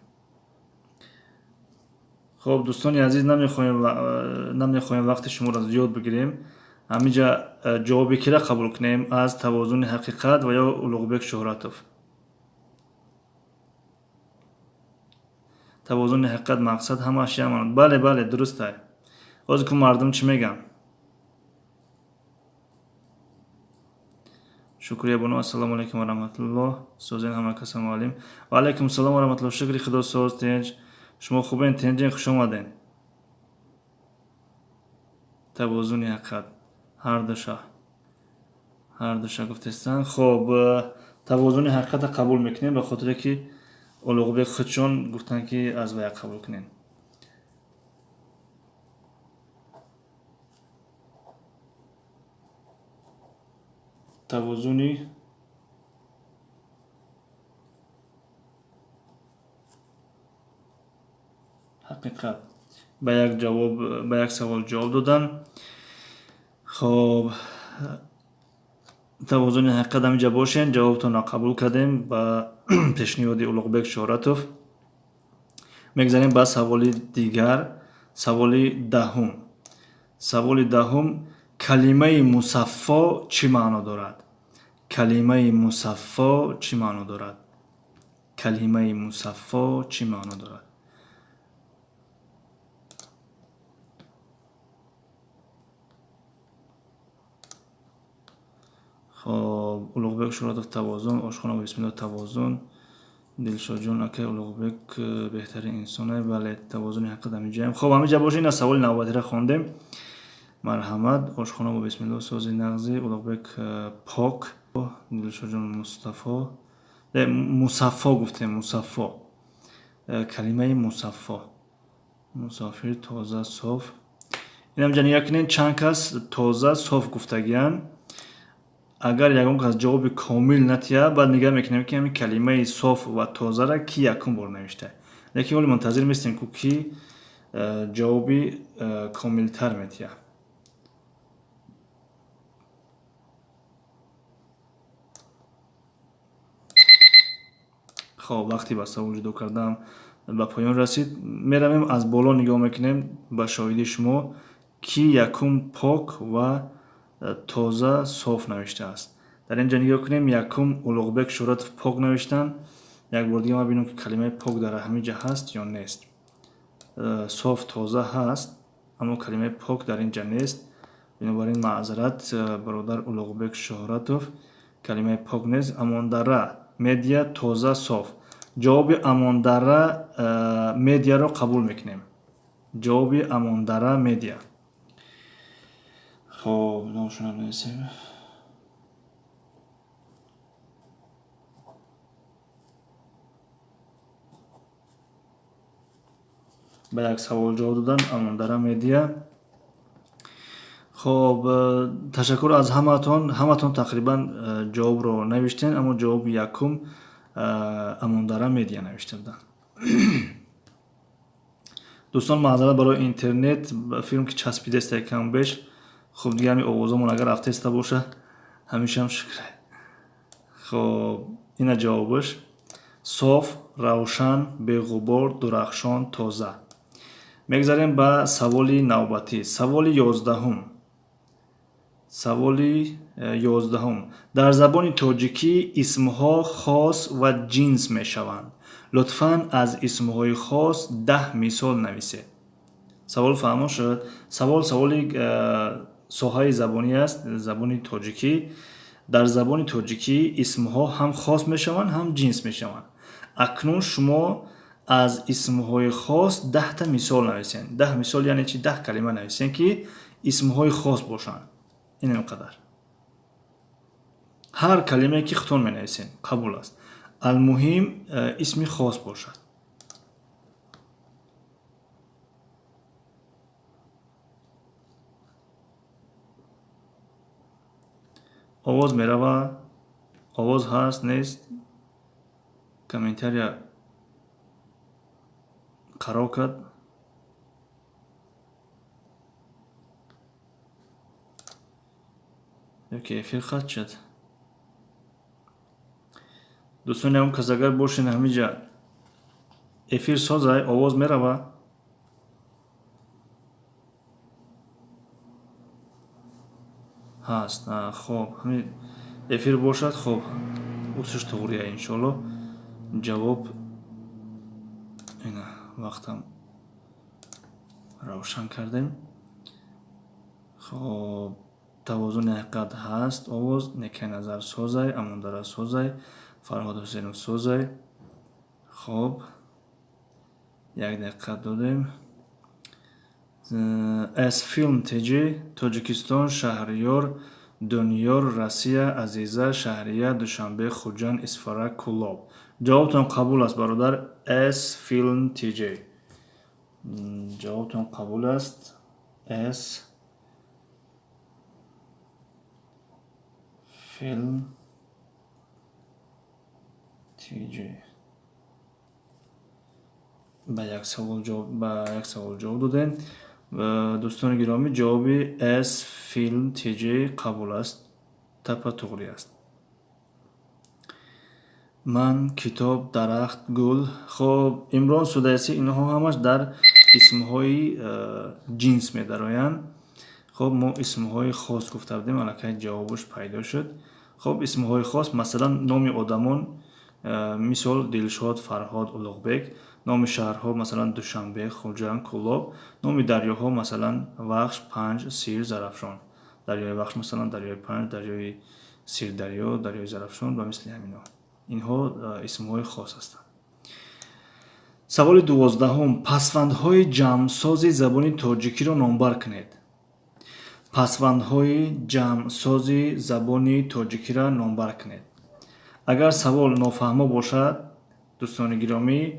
Хоб дӯстони азиз, намехоҳем вақти шуморо зиёд бигирем. Ҳаминҷа ҷавоби кира қабул кунем аз тавозуни ҳақиқат ва ё Улуғбек Шӯҳратов. Тавозуни ҳақиқат мақсад ҳамаш ямон. Бале дуруст ай. Ҳозир ку мардум чӣ меган? Шукрия боно ассалому алайкум ва раҳматуллоҳ. Созен ҳама каса муаллим. Ва алайкум салом ва раҳматуллоҳ. Шукри худо соз тенҷ. Шумо хубен? Тенҷен, хуш омаден. Тавозуни ҳақиқат. Ҳар душа гуфтестан. Хоб тавозуни ҳақиқата қабул мекунем, ба хотире ки Улуғбек худшон гуфтанд ки аз вая қабул кунем. Тавозуни ҳақиқат. Ба як савол ҷавоб додам. Хоб тавозуни ҳақиқат ҳаминҷа бошен. ҷавобтонро қабул кардем ба пешниҳоди Улуғбек Шӯҳратов. мегзарем ба саволи дигар. саволи даҳум. саволи даҳум: калимаи мусаффо чӣ маъно дорад? калимаи мусаффо чӣ маъно дорад? калимаи мусаффо чӣ маъно дорад? хоб Улуғбек Шӯҳратов тавозун, Ошхонов Бисмилло тавозун, Дилшодҷон акай Улуғбек беҳтарин инсон е. Бале, тавозуни ҳақиқат ҳаминҷаем. Хоб, ҳаминҷа бошед. ина саволи навбатиро хондем. Марҳамат. Ошхонов Бисмилло сози нағзи, Улуғбек пок, Дилшодҷон Мустафо. Мусаффо гуфтем, мусаффо. калимаи мусаффо. мусофир, тоза, соф. ин ҳаминҷа нигоҳ кунед, чанд кас тоза, соф гуфтагиянд. агар ягон кас ҷавоби комил натия, баъд нигоҳ мекунем ки ҳамин калимаи соф ва тозаро ки якум бор навишта. лекин ҳоли мунтазир местем ку ки ҷавоби комилтар метия. хоб, вақти ба савол ҷудо кардам ба поён расид. меравем аз боло нигоҳ мекунем ба шоҳиди шумо ки якум пок ва тоза, соф навиштааст. дар ин ҷо нигоҳ кунем, якум Улуғбек Шӯҳратов пок навиштанд. як бор дига ма бинем ки калимаи пок дар ҳамин ҷа ҳаст ё нест. соф, тоза ҳаст, аммо калимаи пок дар ин ҷа нест. бинобар ин маъзарат бародар Улуғбек Шӯҳратов, калимаи пок нест. Амондара, медия, тоза, соф. ҷавоби амондара медияро қабул мекунем. ҷавоби амондара медия. хоб, номшуна менависем. ба як савол ҷавоб додан, амондара медия. хоб, ташаккур аз ҳаматон. ҳаматон тақрибан ҷавобро навиштен, аммо ҷавоби якум амондара медия навишта буданд. дӯстон, маъзарат барои интернет, филм ки часпидест якам беш. хуб, дига ҳамин овозамон агар афтеста боша, ҳамишам шукр. хоб, ина ҷавобаш: соф, равшан, беғубор, дурахшон, тоза. мегзарем ба саволи навбатӣ. саволи 11. саволи 11. дар забони тоҷикӣ исмҳо хос ва ҷинс мешаванд. лутфан аз исмҳои хос 10 мисол нависед. савол фаҳмо шуд? саволи соҳаи забонӣ аст, забони тоҷикӣ. дар забони тоҷикӣ исмҳо ҳам хос мешаванд, ҳам ҷинс мешаванд. акнун шумо аз исмҳои хос 10 мисол нависен. 10 мисол яъне чи 10 калима нависен ки исмҳои хос бошанд. ин инқадар. ҳар калимае ки хутон менависен қабул аст. алмуҳим исми хос бошад. овоз мерава? овоз ҳаст, нест? комментария қарор кард. ёки эфир қатъ шуд. дӯстони ягон кас агар бошен ҳаминҷа эфир созай, овоз мерава? ҳаст. хоб, ҳамин эфир бошад. хоб, усуш туғрия иншоалло ҷавоб. ина вақтам равшан кардем. хоб, тавозуни ҳақиқат ҳаст. овоз Некай Назар созай, Амондара созай, Фарҳод Ҳусейнов созай. хоб, як дақиқа додем. аз филм теҷи Тоҷикистон, Шаҳриёр, Дунёр, Россия, Азиза, Шаҳрия, Душанбе, Хуҷанд, Исфара, Кӯлоб. ҷавобтон қабул аст бародар. аз филм теҷи. ҷавобтон қабул аст. аз филм теҷи. ба як савол ҷавоб додем. дӯстони гиромӣ, ҷавоби аз филм теҷи қабул аст. تپه طغری است. من کتاب درخت گل. خب امران سدایسی اینها همش در اسمهای جنس می‌دارند. خب ما اسمهای خاص گفته بودیم الکی جوابش پیدا شد. خب اسمهای خاص مثلا نام آدمان مثال دلشاد، فرهاد، اولوغبек. نام شهرها مثلا دوشنبه، خوجند، کلاب. نام دریاها مثلا وخش، پنج، سیر، زرافشان. دریای وخش مثلا دریای پنج، دریای سیردریا، دریای زرافشان و مثل همینا. اینها اسمهای خاص هستند. سوال 12. پسوندهای جمع‌سازی زبانی تاجیکی را نامبر کنید. پسوندهای جمع‌سازی زبانی تاجیکی را نامبر کنید. اگر سوال نافهمه باشد دوستان گرامی،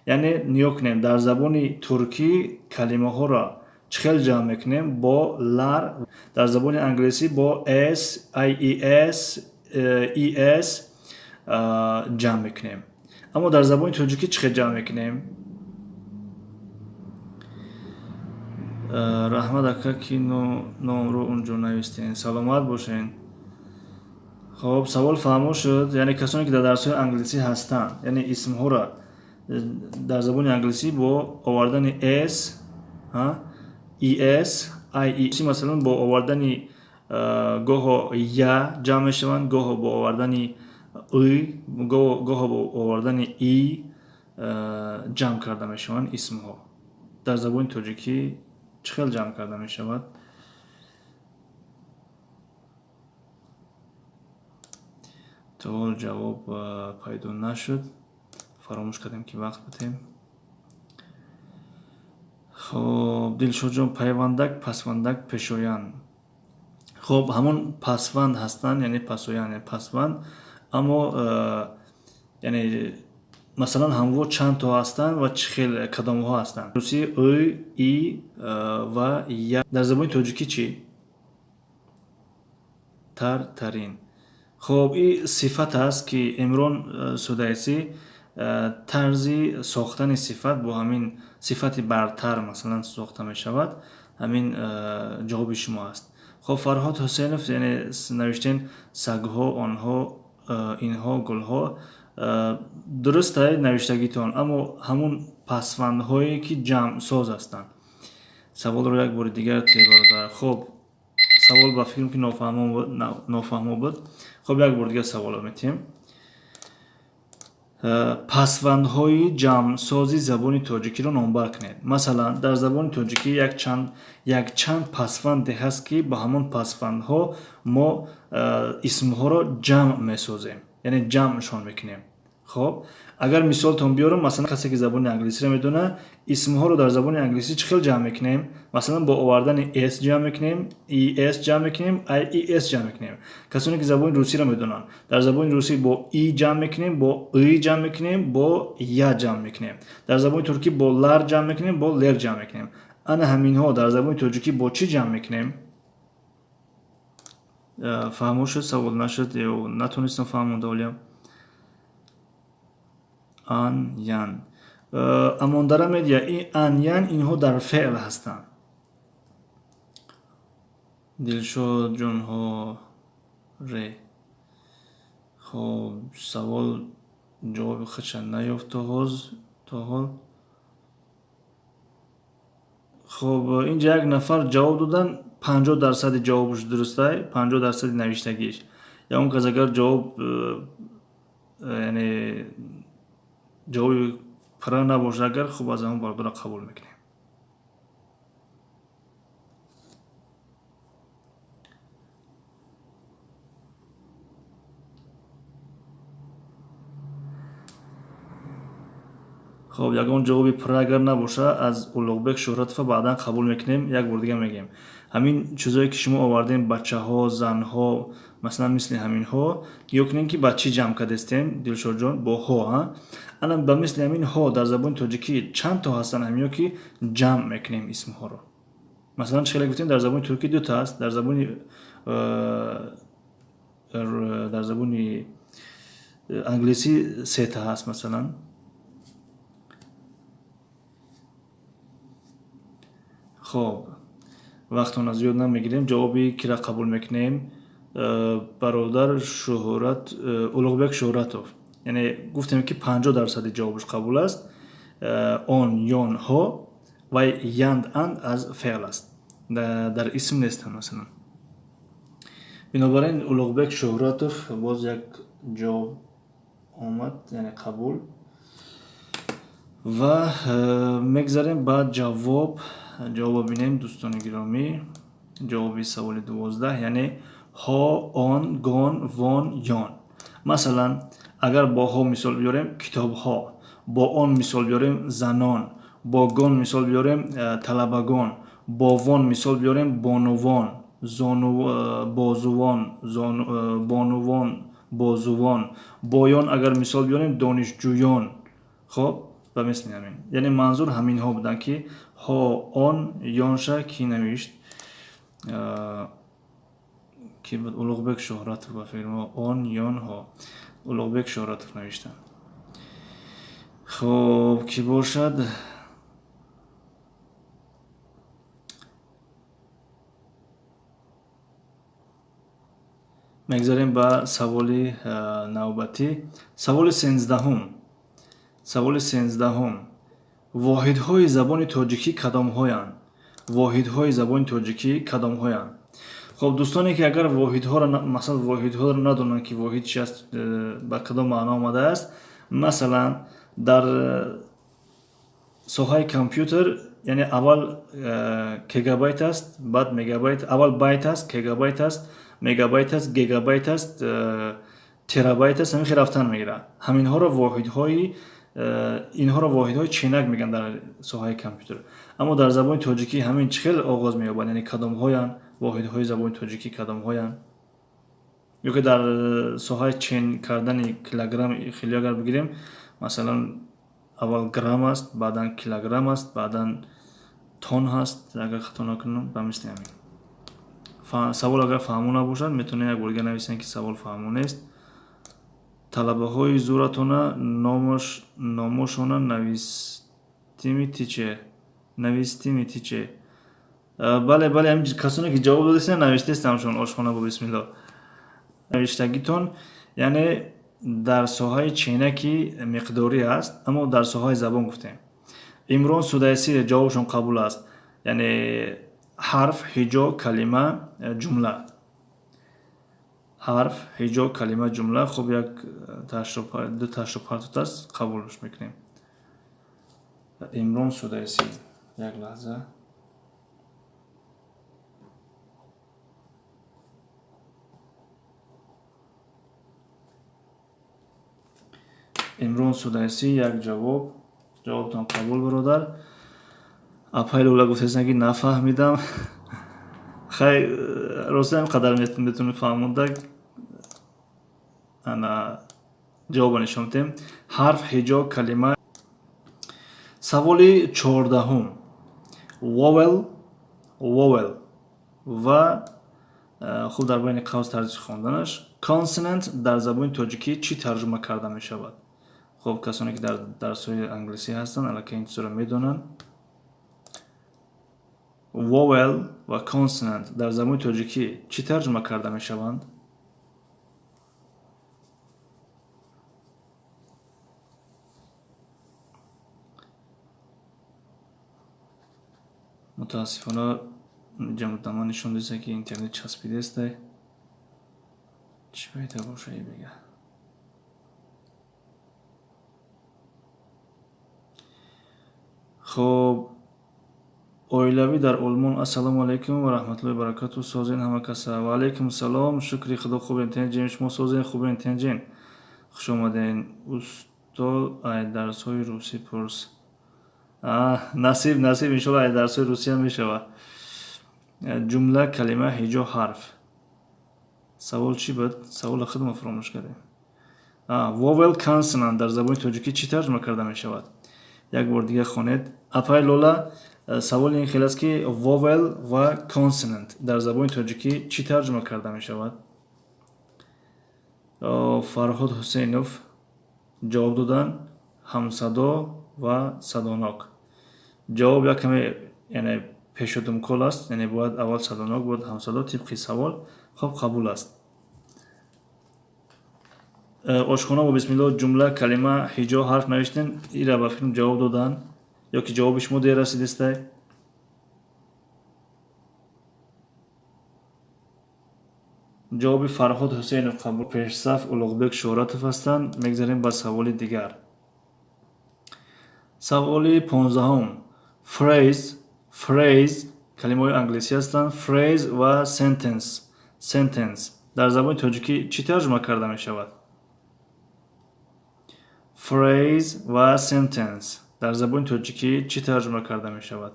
یعنی نیا کنیم در زبانی ترکی کلمه ها را چخیل جمع میکنیم با لر، در زبان انگلیسی با s, ies, es جمع میکنیم. اما در زبان تاجیکی چخیل جمع میکنیم؟ رحمت اکا کی نام رو اونجا نوشتین. سلامت باشین. خب سوال فهمو شد. یعنی کسانی که در درس‌های انگلیسی هستند، یعنی اسم ها را در زبان انگلیسی با آوردن s, es, ie مثلا با آوردن گاه یا جمع میشوند، گاه با آوردن ای، گاه با آوردن ای جمع کرده میشوند. اسم ها در زبان تاجیکی چخیل جمع کرده میشود؟ تا جواب پیدا نشد. فراموش کردیم که وقت بدیم. خب دلشاد جان، پیوندک، پسوندک، پشویند. خب همون پسوند هستند، یعنی پسویند یعنی پسوند. اما یعنی مثلا همو چند تا هستند و چخیل کدام ها هستند؟ روسی ای، ای و یا. در زبان تاجیکی چی؟ ترین. خب این صفت است که امران سدایسی طرزی ساختن صفت با همین صفت برتر مثلا ساخته می شود. همین جواب شما است. خب فرهاد حسینов یعنی نوشتین سگها، آنها، اینها، گلها. درسته نوشتگیتان، اما همون پسوندهایی که جمع ساز هستند. سوال رو یک بار دیگر تکرار. خب سوال با فکرم که نافهمه بود. خب یک بار دیگر سوال رو میتیم. پسوندهای جمع سازی زبان تاجیکی را نامبر کنید. مثلا در زبان تاجیکی یک چند پسوند هست که با همون پسوندها ما اسمها را جمع میسازیم، یعنی جمعشان میکنیم. خب اگر مثال تون بیارم، مثلا کسی که زبان انگلیسی را میدونه اسمها رو در زبان انگلیسی چخیل جمع میکنیم؟ مثلا با آوردن s جمع میکنیم، es جمع میکنیم، ies جمع میکنیم. کسانی که زبان روسی را میدونن در زبان روسی با ای جمع میکنیم، با ای جمع میکنیم، با یا جمع میکنیم. در زبان ترکی با لر جمع میکنیم، با لر جمع میکنیم. انا همین ها در زبان تاجیکی با چی جمع میکنیم؟ فهمو شد؟ سوال نشد یا نتونستم فهمونده ولیم؟ ان یان امانداره میدیا این ان یان اینها در فعل هستند. دلشاد جان ها ری. خب سوال جواب خودشان نیافت تا حال. خب اینجا یک نفر جواب دادن 50% جوابش درسته، 50% نوشتگیش. یا اون کس اگر جواب یعنی جواب پرا نباشه اگر، خب از همون بردار قبول میکنیم. خب یگان جوابی پرا اگر نباشه از اولوغبek شهرتف بعدا قبول میکنیم. یک بار دیگه میگیم همین چیزایی که شما آوردین، بچه ها، زن ها، مثلا مثل همین ها، یا کنین که بچه جمع کردستین دلشاد جان با ها. انا با مثل همین ها در زبان تاجیکی چند تا هستن همیا که جمع میکنیم اسم ها رو. مثلا چخیل گفتیم در زبان ترکی دو تا است، در زبان انگلیسی سه تا هست مثلا. خب وقتون از زیاد نمیگیریم. جوابی که را قبول میکنیم برادر شهرت اولوغبک شهرتов. یعنی گفتیم که 50% جوابش قبول است. اون یون ها و یند اند از فعل است، در اسم نیستن مثلا. بنابراین اولوغبک شهرتов باز یک جواب آمد، یعنی قبول. و میگذاریم بعد جواب ببینیم دوستان گرامی. جوابی سوال 12 یعنی ها، آن، گان، وان، یان. مثلا اگر با ها مثال بیاریم کتاب ها، با آن مثال بیاریم زنان، با گان مثال بیاریم طلبگان، با وان مثال بیاریم بانوان، بازوان، بانوان، بازوان. با یان اگر مثال بیاریم دانشجویان. خب و مثل همین، یعنی منظور همین ها بودن که ها، آن، یانشا کی نوشت که بود اولوغبک شهرتов و فیلم آن، یان، ها. اولوغبک شهرتов نوشتن. خب کی باشد؟ میگذاریم با سوال نوبتی. سوال 13. سوال 13. واحدهای زبان تاجیکی کدام هایند؟ واحدهای زبان تاجیکی کدام هایند؟ خب دوستانی که اگر واحدها را مثلا واحدها را ندونن که واحد چی است، با کدام معنا آمده است، مثلا در ساحه کامپیوتر یعنی اول گیگابایت است، بعد مگابایت. اول بایت است، گیگابایت است، مگابایت است، گیگابایت است، ترابایت است. همین رفتن میگیره. همین ها را واحدهای اینها را واحدهای چینک میگن در ساحه کامپیوتر. اما در زبان تاجیکی همین چه خیلی آغاز مییابد، یعنی کدام هایند واحدهای زبان تاجیکی کدام هایند. یا که در ساحه چین کردن کیلوگرم خیلی اگر بگیریم، مثلا اول گرم است، بعدا کیلوگرم است، بعدا تن هست اگر خطا نکنم. به مثل همین سوال اگر فهمو نباشد میتونه یک بار نویسین که سوال فهمو نیست. طلبه های زورتونه نامشونه نویستیمی تیچه. بله همین کسانی که جواب دادیسن نوشتیستمشون آشخانه با بسم الله. نوشتگیتون یعنی در ساحه چینکی مقداری است، اما در ساحه زبان گفتیم. امران سودایسی جوابشون قبول است، یعنی حرف، هجا، کلمه، جمله. حرف، هجا، کلمه، جمله. خب یک دو تشریف پرتوت است، قبولش میکنیم. امران سودایسی. یک لحظه. امران سودایسی یک جوابتان قبول برادر. اپای لولا گفتیستن که نفهمیدم. خیلی راستی همینقدر میتونی فهمونده انا جواب نشوندیم. حرف، هجا، کلمه. سوال 14. واول و خوب در بین قوس ترجیح خواندنش. کانسونانت در زبان تاجیکی چی ترجمه کرده می شود؟ خب کسانی که در درس‌های انگلیسی هستن الکی این چیزا رو میدونن. واول و کانسونانت در زبان تاجیکی چی ترجمه کرده می شوند؟ متاسفانه جمع‌تما نشون دیسته که اینترنت چسبیده است. چی بهتر باشه بگه؟ خب اویلوی در آلمان. السلام علیکم و رحمت الله و برکاته. سازین همه کسا. و علیکم السلام. شکری خدا خوب انتنجین. شما سازین خوب انتنجین. خوش آمدین. استاد ای درس های روسی پرس. نصیب انشالله ای درس های روسی هم میشوه. جمله، کلمه، هجا، حرف. سوال چی بود؟ سوال خودم فراموش کردیم. واول کانسونانت در زبان تاجیکی چی ترجمه کرده می شود؟ یک بار دیگه خوانید. اپای لولا سوال این خیلی است که واول و کانسونانت در زبان تاجیکی چی ترجمه کرده می شود؟ فرهاد حسینوف جواب دادن همصدا و صداناک. جواب یک کمی یعنی پیشودم کل است، یعنی باید اول صداناک بود همصدا طبق سوال. خب قبول است. ошхона бо бисмиллоҳ ҷумла калима ҳиҷо ҳарф навиштен, ира ба филм ҷавоб додан ё ки ҷавоби шумо дер расидистай? ҷавоби Фарҳод Ҳусейнов қабул. Пешсаф Улуғбек Шӯратов ҳастанд. Мегзарем ба саволи дигар. саволи 15. Phrase калимаҳои англисӣ ҳастанд. Phrase ва sentence дар забони тоҷикӣ чӣ тарҷума карда мешавад? Phrase ва sentence дар забони тоҷикӣ чӣ тарҷума карда мешавад?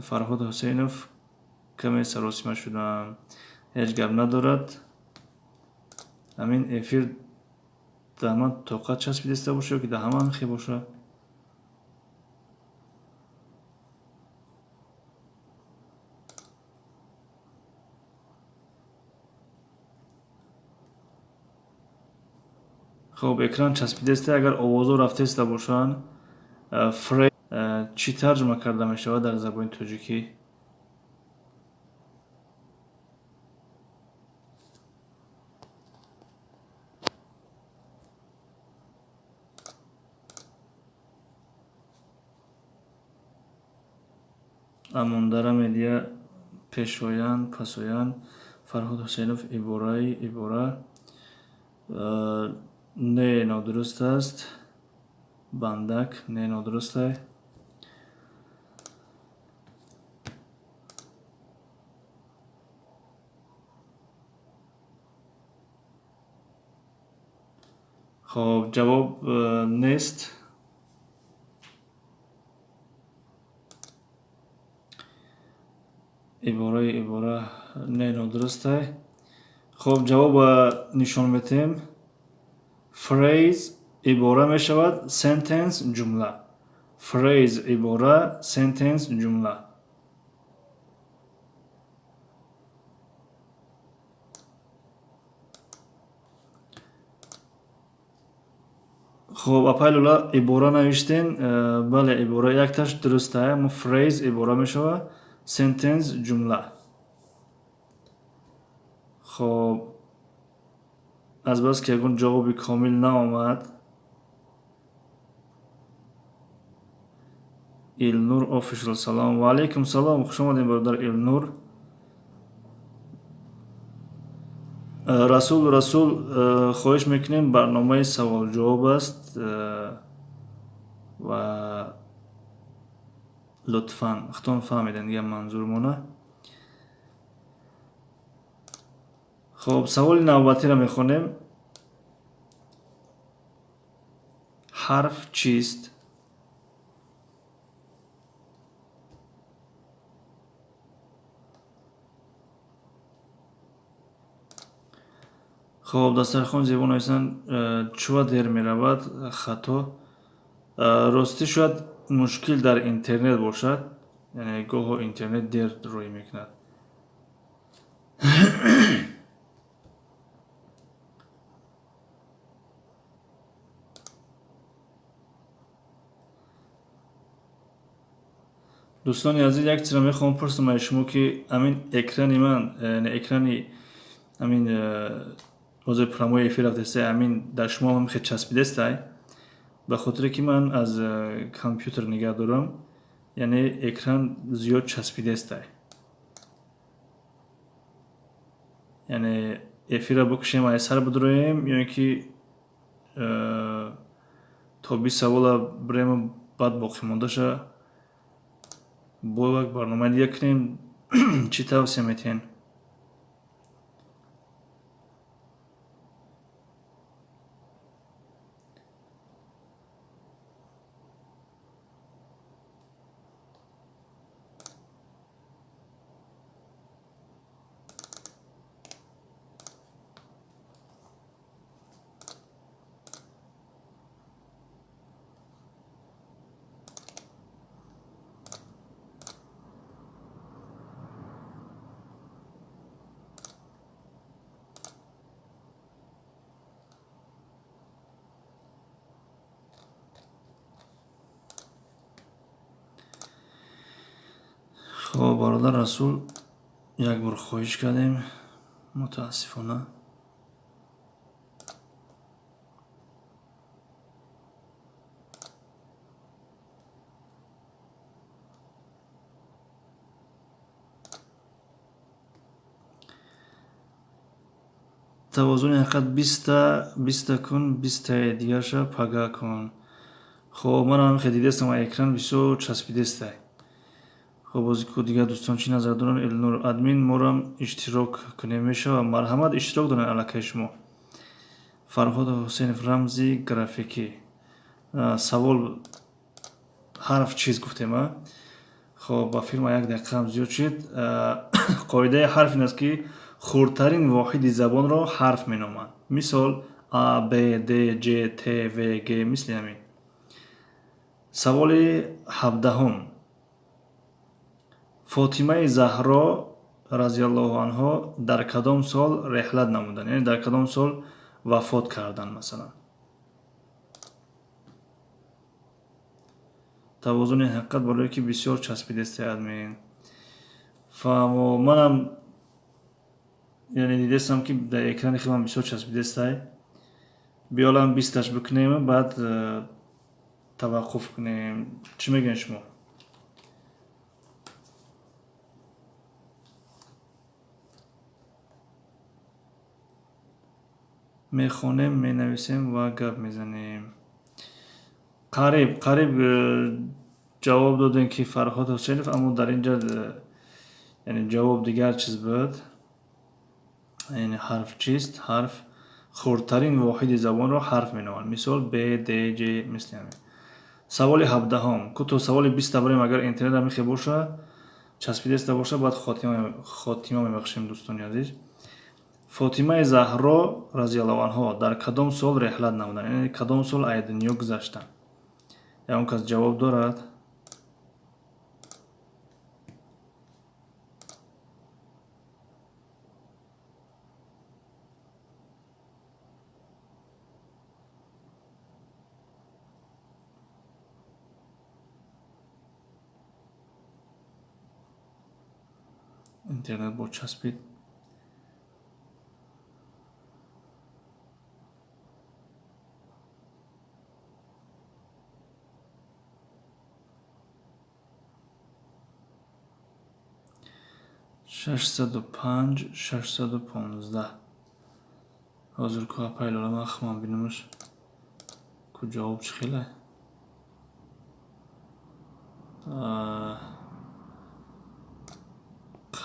Фарҳод Ҳусейнов каме саросима шудам. Ҳеҷ гап надорад. Ҳамин эфир дар ман тоқат часпидиста боша ё ки дар ҳама мехӣ боша? хуб, экран часпидеста. Агар овозҳо рафтеста бошанд, phrase чӣ тарҷума карда мешавад дар забони тоҷикӣ? Амондара медия пешоянд, пасоянд. Фарҳод Ҳусейнов ибора не нодуруст аст. Бандак не нодурустай. хуб, ҷавоб нест. ибора не нодурустай. хуб, ҷавоба нишон метем. Phrase ибора мешавад, sentence ҷумла. Phrase ибора, sentence ҷумла. хуб, апайлула ибора навиштен. Бале, ибора якташ дурустае, аммо phrase ибора мешавад, sentence ҷумла. хуб, азбаски ягон ҷавоби комил наомад, Илнур Official салом. Ва алайкум салом. Хуш омадем бародар Илнур. Расул хоҳиш мекунем, барномаи савол-ҷавоб аст ва лутфан худтон фаҳмидем дигар манзурмона. хуб, саволи навбатиро мехонем. ҳарф чист? хуб, Дастархон Зебо нависанд, чува дер меравад? Хато. Ростӣ шояд мушкил дар интернет бошад, яъне гоҳо интернет дер рӯй мекунад. дӯстони азиз, як чизро мехоҳам пурсам аз шумо ки амин экрани ман, экрани амин ҳозир промои эфир рафтестай, амин дар шумо ҳам хеле часпидестай? Ба хотире ки ман аз компютер нигаҳ дорам, яъне экран зиёд часпидестай. яъне эфирро бикушем аз сар бидуроем ё ин ки то 20 савола бирем баъд боқӣ мондаша бо як барномаи дига кунем. Чӣ тавсия метиҳен? хуб, бародар Расул, як бор хоҳиш кардем. متاسفانه. توازن حقیقت 20 کن 20 دیگه شا پگاه کن. خب من هم خیلی دیدستم و اکران بسیار چسبیدسته. خب از که دیگه دوستان چی نظر دارن النور ادمین مورم اشتراک کنه میشه و مرحمت اشتراک دارن علاقه شما. فرهاد حسین رمزی گرافیکی سوال حرف چیز گفتیم. خب با فیلم یک دقیقه هم زیاد شد. قاعده حرف این است که خردترین واحد زبان را حرف می نامند. مثال A, B, D, J, T, V, G مثل همین. سوال 17 فاطمه زهرا رضی الله عنها در کدام سال رحلت نمودند؟ یعنی در کدام سال وفات کردند مثلا. توازن حقیقت برای که بسیار چسبیدسته ادمین. فهمو منم یعنی دیدستم که در اکران خیلی بسیار چسبیدسته. بیالم 20 بکنیم بعد توقف کنیم. چی میگن شما؟ میخونیم مینویسیم و گپ میزنیم. قریب جواب دادن که فرهاد حسینف، اما در اینجا یعنی جواب دیگر چیز بود. یعنی حرف چیست؟ حرف خردترین واحد زبان را حرف مینامند. مثال B, D, J مثل همین. سوال 17 که تو سوال 20 بریم اگر اینترنت هم میخواه باشه چسبیدسته باشه بعد خاتمه میبخشیم دوستان عزیز. فاطمه زهرا رضی الله عنها در کدام سال رحلت نمودند؟ یعنی کدام سال از دنیا گذشتند؟ یا اون کس جواب دارد؟ اینترنت با چسبید. ششصد و 615 حاضر که پایلالم اخمان بینمش که جواب چی خیله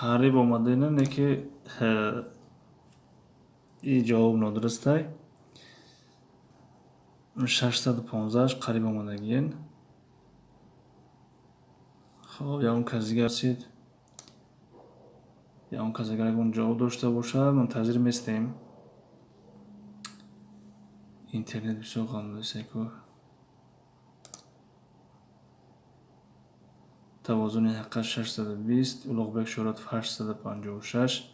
قریب آمده اینه که این جواب نادرسته. 615 قریب آمده گین. خب یا اون کسی دیگر سید یا اون کسی اگر اون جواب داشته باشه منتظر میستیم. اینترنت بسیار غم‌انگیزه که توازن حقیقت 620 اولوغبک شورت 856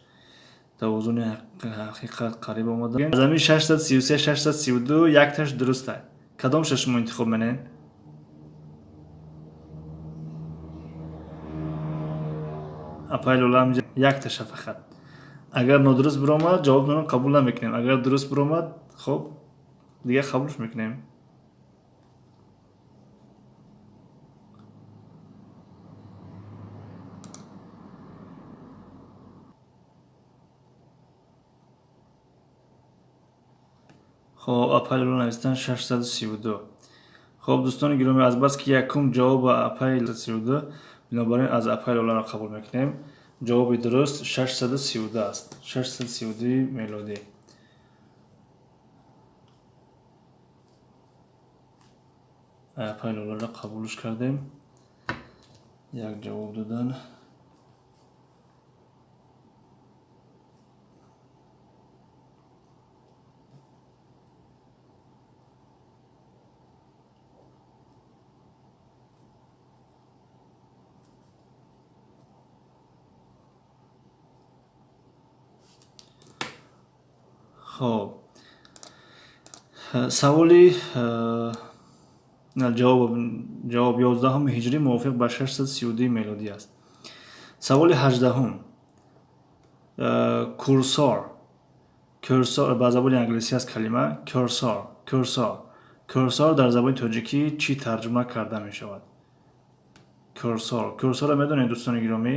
توازن حقیقت قریب آمده. از همین 633 632 یک تاش درسته. کدام شش ما انتخاب منین؟ اپایل اولام یک تاش فقط. اگر نادرست برآمد جواب دادن قبول نمیکنیم. اگر درست برآمد خب دیگه قبولش میکنیم. خب اپایل رو نوشتن 632. خب دوستان گرامی از بس که یکم جواب اپایل 32 بنابراین از اپایل را قبول میکنیم. جواب درست 632 است. 632 میلادی. اپایل را قبولش کردیم. یک جواب دادن. خب سوالی جواب 11 هجری موافق با 632 میلادی است. سوال 18 курсор. Курсор ба забони англиси аст калима курсор. Курсор. Курсор дар забони тоҷикӣ чӣ тарҷума карда мешавад? Курсор. Курсорро медонед дӯстони гиромӣ?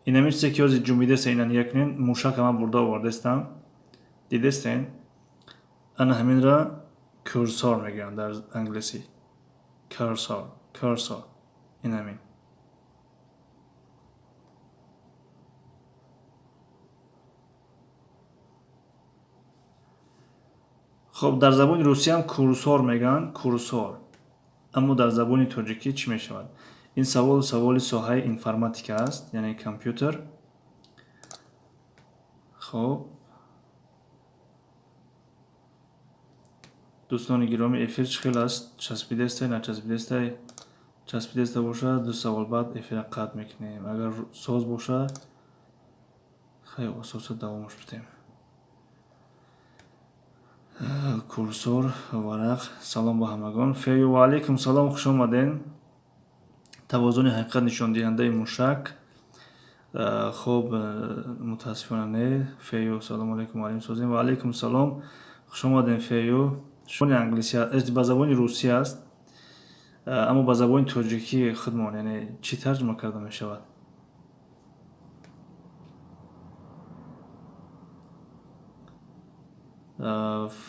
Инамин чизе ки ҳозир ҷумидеста инан якнин мушака ман бурда овардестам. Дидестен? Ана ҳаминра курсор мегӯянд дар англисӣ. Курсор. Курсор. Инамин. хоб дар забони русия ҳам курсор мегӯянд, курсор. Аммо дар забони тоҷикӣ чӣ мешавад? Ин саволи соҳаи информатика аст, яъне компютер. хоб дӯстони гиромӣ, эфир чӣ хел аст? Часпидестай, начаспидестай? Часпидеста боша ду савол баъд эфира қатъ мекунем. Агар соз боша хеле ососа давомаш бидем. Курсор, варақ. Салом ба ҳамагон. Фею ва алайкум салом, хуш омаден. тавозуни ҳақиқат нишондиҳандаи мушак. хоб мутаассифона не. Фею салому алайкум алим созем. Ва алайкум салом, хуш омаден фею. ба забони русӣ аст, аммо ба забони тоҷикӣ худмон яъне чӣ тарҷума карда мешавад?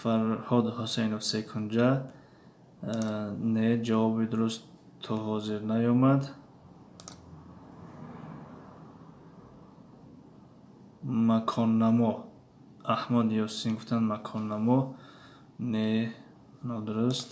Фарҳод Ҳусейнов секунҷа. Не, ҷавоби дуруст то ҳозир наёмад. Маконнамо. Аҳмад Ёсин гуфтанд маконнамо. Не, нодуруст.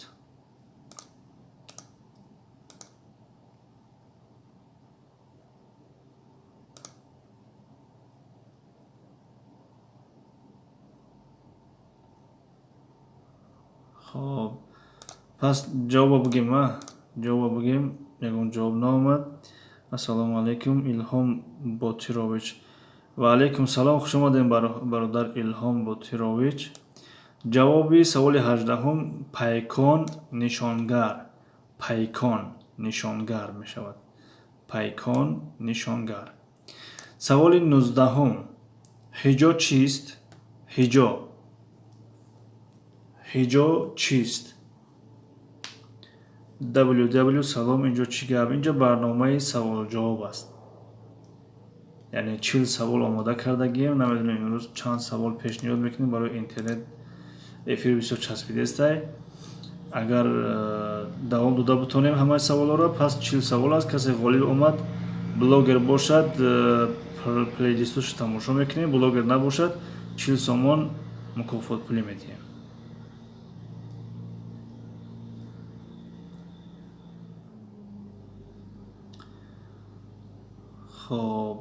хоб пас ҷавоба бигем. Ҷавоба бигем. Ягон ҷавоб наомад. Ассалому алайкум Илҳом Ботирович. Ва алайкум салом, хуш омадем бародар Илҳом Ботирович. ҷавоби саволи 18 пайкон нишонгар. Пайкон нишонгар мешавад. Пайкон нишонгар. саволи 19 ҳиҷо чист? ҳиҷо. ҳиҷо чист? www салом, инҷо чӣ гап? Инҷо барномаи саволу-ҷавоб аст. яъне 40 савол омода кардагием. Намедонем имрӯз чанд савол пешниҳод мекунем барои интернет. Эфири бисёр часпидестай. Агар давом дода битонем ҳамаи саволҳоро, пас 40 савол аст. касе ғолиб омад, блогер бошад, плейлистошро тамошо мекунем. Блогер набошад, 40 сомон мукофот пулӣ медиҳем. хоб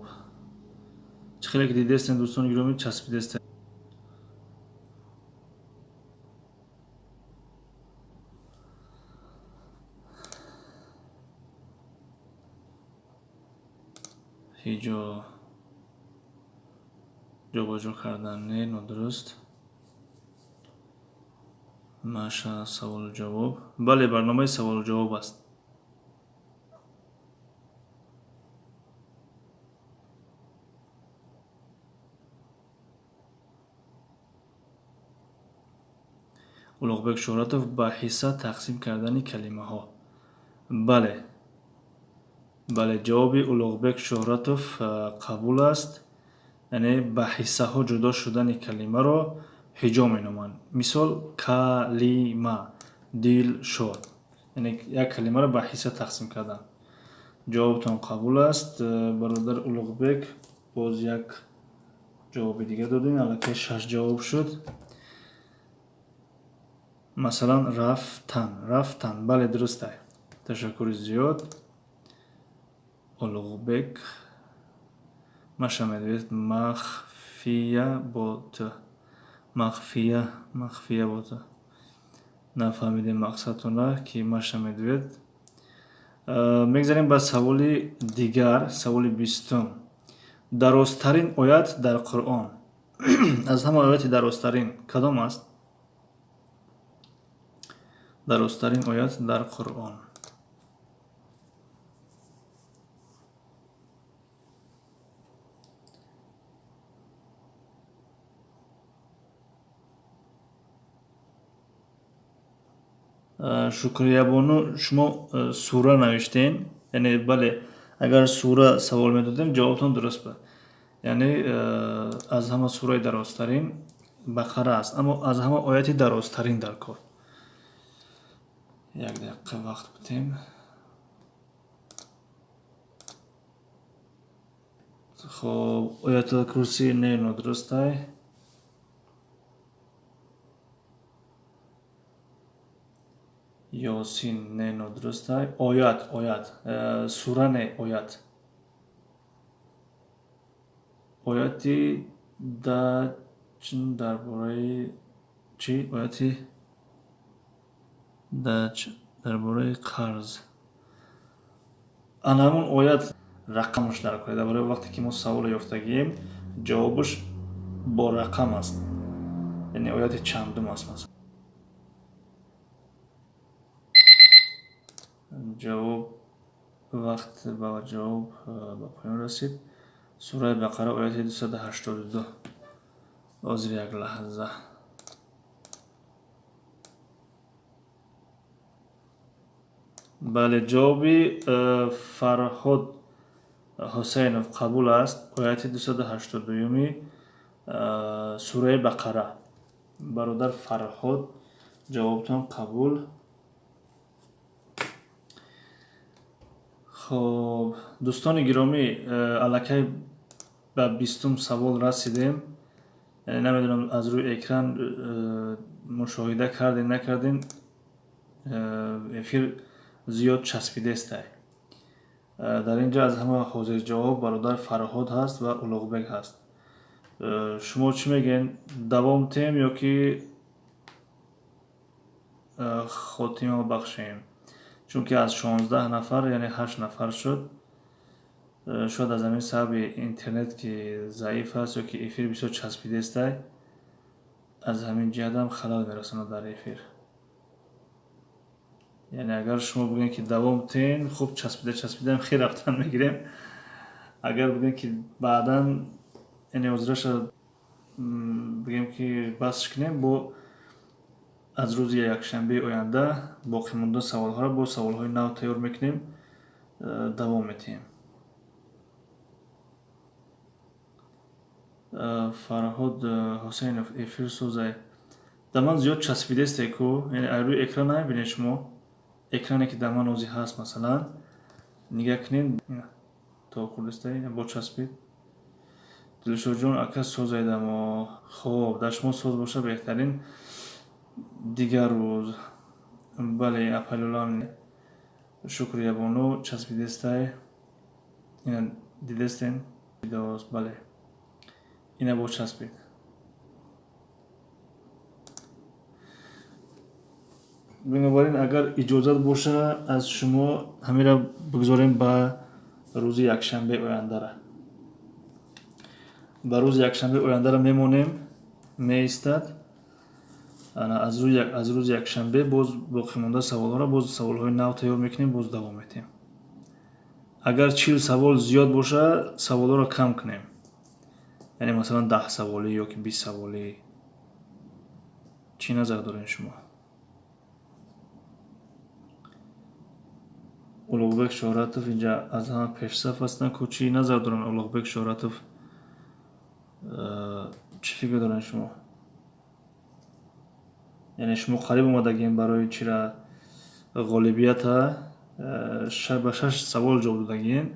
чӣ хеле ки дидестен дӯстони гиромӣ, часпидестен. ҳиҷо ҷобаҷо кардан не, нодуруст. маша саволу ҷавоб. бале, барномаи саволу ҷавоб аст. улуғбек Шӯҳратов ба ҳисса тақсим кардани калимаҳо. бале, бале, ҷавоби Улуғбек Шӯҳратов қабул аст. яъне ба ҳиссаҳо ҷудо шудани калимаро ҳиҷо меноманд. мисол калима, дил, шод. яъне як калимаро ба ҳисса тақсим кардан. ҷавобтон қабул аст. бародар Улуғбек, боз як ҷавоби дига додем. аллакай 6 ҷавоб шуд. масалан рафтан. Рафтан, бале, дуруст аст. ташаккури зиёд. Улуғбек. маша медвед махфия бо т. махфия бо т. нафаҳмидем мақсадтонро ки маша медвед. мегзарем ба саволи дигар. саволи 20. дарозтарин оят дар Қуръон. аз ҳама ояти дарозтарин кадом аст? дарозтарин оят дар Қуръон. Шукриябону шумо сура навиштен, яъне бале агар сура савол медодем ҷавобтон дуруст буд. Яъне аз ҳама сураи дарозтарин Бақара аст, аммо аз ҳама ояти дарозтарин дар кор. Як дақиқа вақт бидем. Хоб оятул курсӣ не нодурустай. Ёсин не нодурустай. Оят сура не оят. Ояти дар бораи чӣ? Ояти дар бораи қарз. Ана ҳамун оят рақамаш дар кор. Дар бораи вақте ки мо саволро ёфтагием, ҷавобаш бо рақам аст. Яъне ояти чандум аст масалан. ҷавоб вақт ба ҷавоб ба поён расид. Сураи Бақара ояти 282. Ҳозир як лаҳза. бале ҷавоби Фарҳод Ҳусейнов қабул аст. Ояти 282 сураи Бақара. Бародар Фарҳод ҷавобтон қабул. хоб дӯстони гиромӣ, аллакай ба 20-ум савол расидем. Намедонам аз рӯи экран мушоҳида кардин накардин. Эфир зиёд часпидестай. Дар ин ҷо аз ҳама ҳозирҷавоб бародар Фарҳод ҳаст ва Улуғбек ҳаст. Шумо чӣ мегӯед? Давом тем ё ки хотима бахшем? Чунки аз 16 нафар яъне 8 нафар шуд. Шояд аз ҳамин сабаби интернет ки заиф аст ё ки эфир бисёр часпидестай, аз ҳамин ҷиҳатам халал мерасонад дар эфир. Яъне агар шумо бигӯед ки давом тен, хуб часпидаем хел рафтан мегирем. Агар бигӯед ки баъдан яъне ҳозираша бигӯем ки басш кунем, бо аз рӯзи якшанбеи оянда боқимонда саволҳоро бо саволҳои нав тайёр мекунем, давом медиҳем. Фарҳод Ҳусейнов эфирсозай. Дар ман зиёд часпидесте ку, яъне аз рӯи экран намебинед шумо. Экране ки дар ман ҳозир ҳаст масалан, нигаҳ кунед, то хурдестай бо часпид. Дилшодҷон ака созай дар мо. Хоб дар шумо соз боша беҳтарин. Дигар рӯз. Бале апалулан Шукриябону часпидестай. Ина дидестен? Видеост, бале. Ина бо часпид. бинобар ин агар иҷозат боша аз шумо ҳамира бигзорем ба рӯзи якшанбеи ояндара. Ба рӯзи якшанбеи ояндара мемонем, меистад. аз рӯзи якшанбе боз боқимонда саволҳоро боз саволҳои нав тайёр мекунем, боз давом медиҳем. Агар 40 савол зиёд боша, саволҳоро кам кунем. Яъне масалан 10 саволӣ ё ки 20 саволӣ. Чӣ назар доред шумо? Улуғбек Шоҳратов инҷа аз ҳама пешсаф ҳастанд ку чӣ назар доранд? Улуғбек Шоҳратов чӣ фикр доранд шумо? Яъне шумо қариб омадагем барои чира ғолибията ба 6 савол ҷавоб додагиен,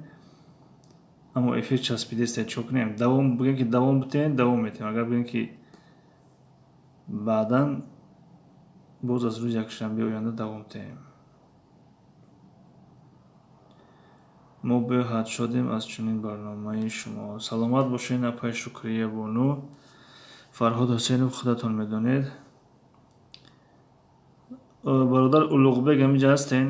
аммо эфир часпидесте. Чӣ кунем? Бигӯем ки давом битем, давом метем. Агар бигӯем ки баъдан боз аз рӯзи якшанбеи оянда давом метем. мо беҳад шодем аз чунин барномаи шумо. Саломат бошед апай Шукриябону. Фарҳод Ҳусейнов худатон медонед. Бародар Улуғбек ҳаминҷа ҳастен?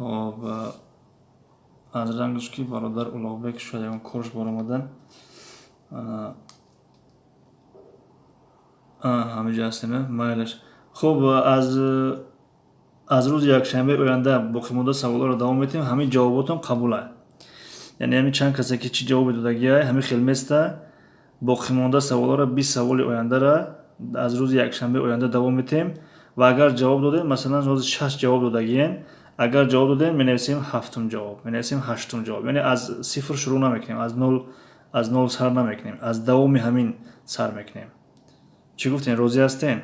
хоб از رنگش که برادر اولاغبک شاید یکم کارش برآمدن. همه جا هستیم مایلش. خب از روز یکشنبه آینده باقی مونده سوالا رو دوام میتیم. همه جواباتون قبوله. یعنی همین چند کسی که چی جواب دادگیه همین خیلی باقی مونده سوالا رو 20 سوال آینده را از روز یکشنبه آینده دوام میتیم و اگر جواب دادین مثلا روز 6 جواب دادگین اگر جواب دادین می‌نویسیم هفتم جواب می‌نویسیم هشتم جواب. یعنی از صفر شروع نمیکنیم، از نول سر نمیکنیم، از دوام همین سر میکنیم. چی گفتین؟ راضی هستین؟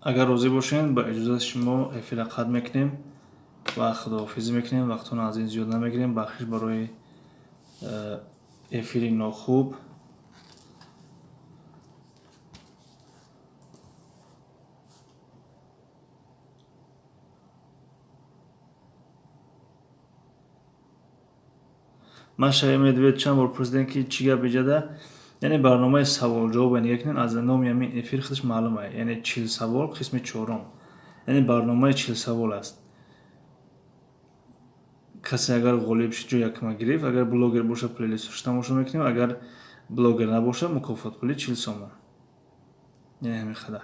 اگر راضی باشین با اجازه شما افیر قطع میکنیم و خداحافظی میکنیم. وقتتون از این زیاد نمیگیریم. بخشش برای افیر ناخوب. من شاید میدوید چند بار پرسیدن که چی گپ ایجاده. یعنی برنامه سوال جواب نگاه کنین از نام همین افیر خودش معلومه. یعنی 40 سوال قسم 4. یعنی برنامه 40 سوال است. کسی اگر غالب شد جو یکم گرفت. اگر بلاگر باشه پلیلیستش تماشا میکنیم. اگر بلاگر نباشه مکافات پولی 40 سوم. یعنی همین خدر.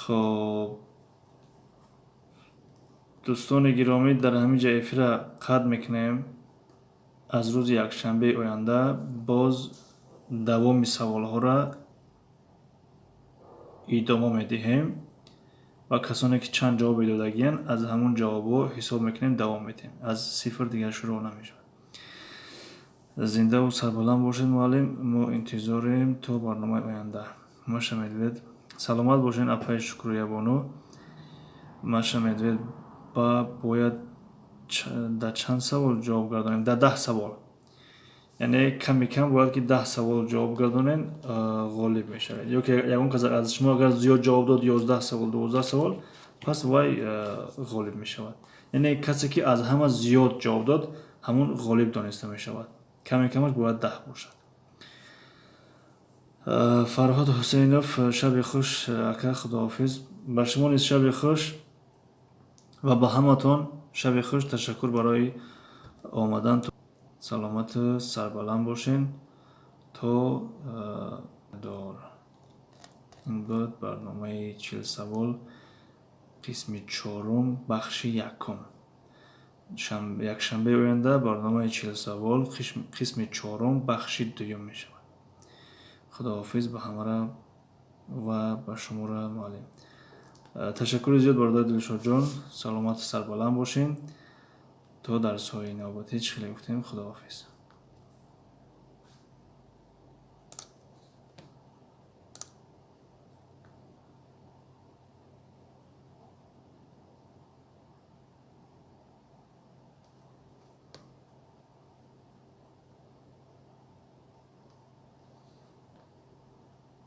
خب دوستان گرامی در همین جا افیر قطع میکنیم. از روز یکشنبه آینده باز دوام سوال ها را ادامه میدهیم و کسانی که چند جواب دادگین از همون جواب ها حساب میکنیم دوام میدیم. از صفر دیگر شروع نمیشه. زنده و سربلند باشید معلم. ما انتظاریم تا برنامه آینده. ماشه میدوید سلامت باشین. اپای شکریه بانو ماشه میدوید با باید در چند سوال جواب گردانیم؟ در 10 سوال. یعنی کمی کم باید که 10 سوال جواب گردانین غالب میشه. یا که یکون کس از شما اگر زیاد جواب داد 11 سوال 12 سوال پس وای غالب میشود. یعنی کسی که از همه زیاد جواب داد همون غالب دانسته میشود. کمی کمش باید 10 باشد. فرهاد حسینوف شب خوش اکا خداحافظ. بر شما نیز شب خوش و با همتون شب خوش. تشکر برای آمدن. سلامت سربلند باشین تا دار. این بود برنامه 40 سوال قسم 4 بخش 1. یک شنبه آینده برنامه 40 سوال قسم 4 بخش 2 می شود. خداحافظ به همه را و به شما را معلم. تشکر زیاد برادر دلشاد جان. سلامت سربلند باشین تا درس های نوبتی. چخیلی گفتیم. خداحافظ.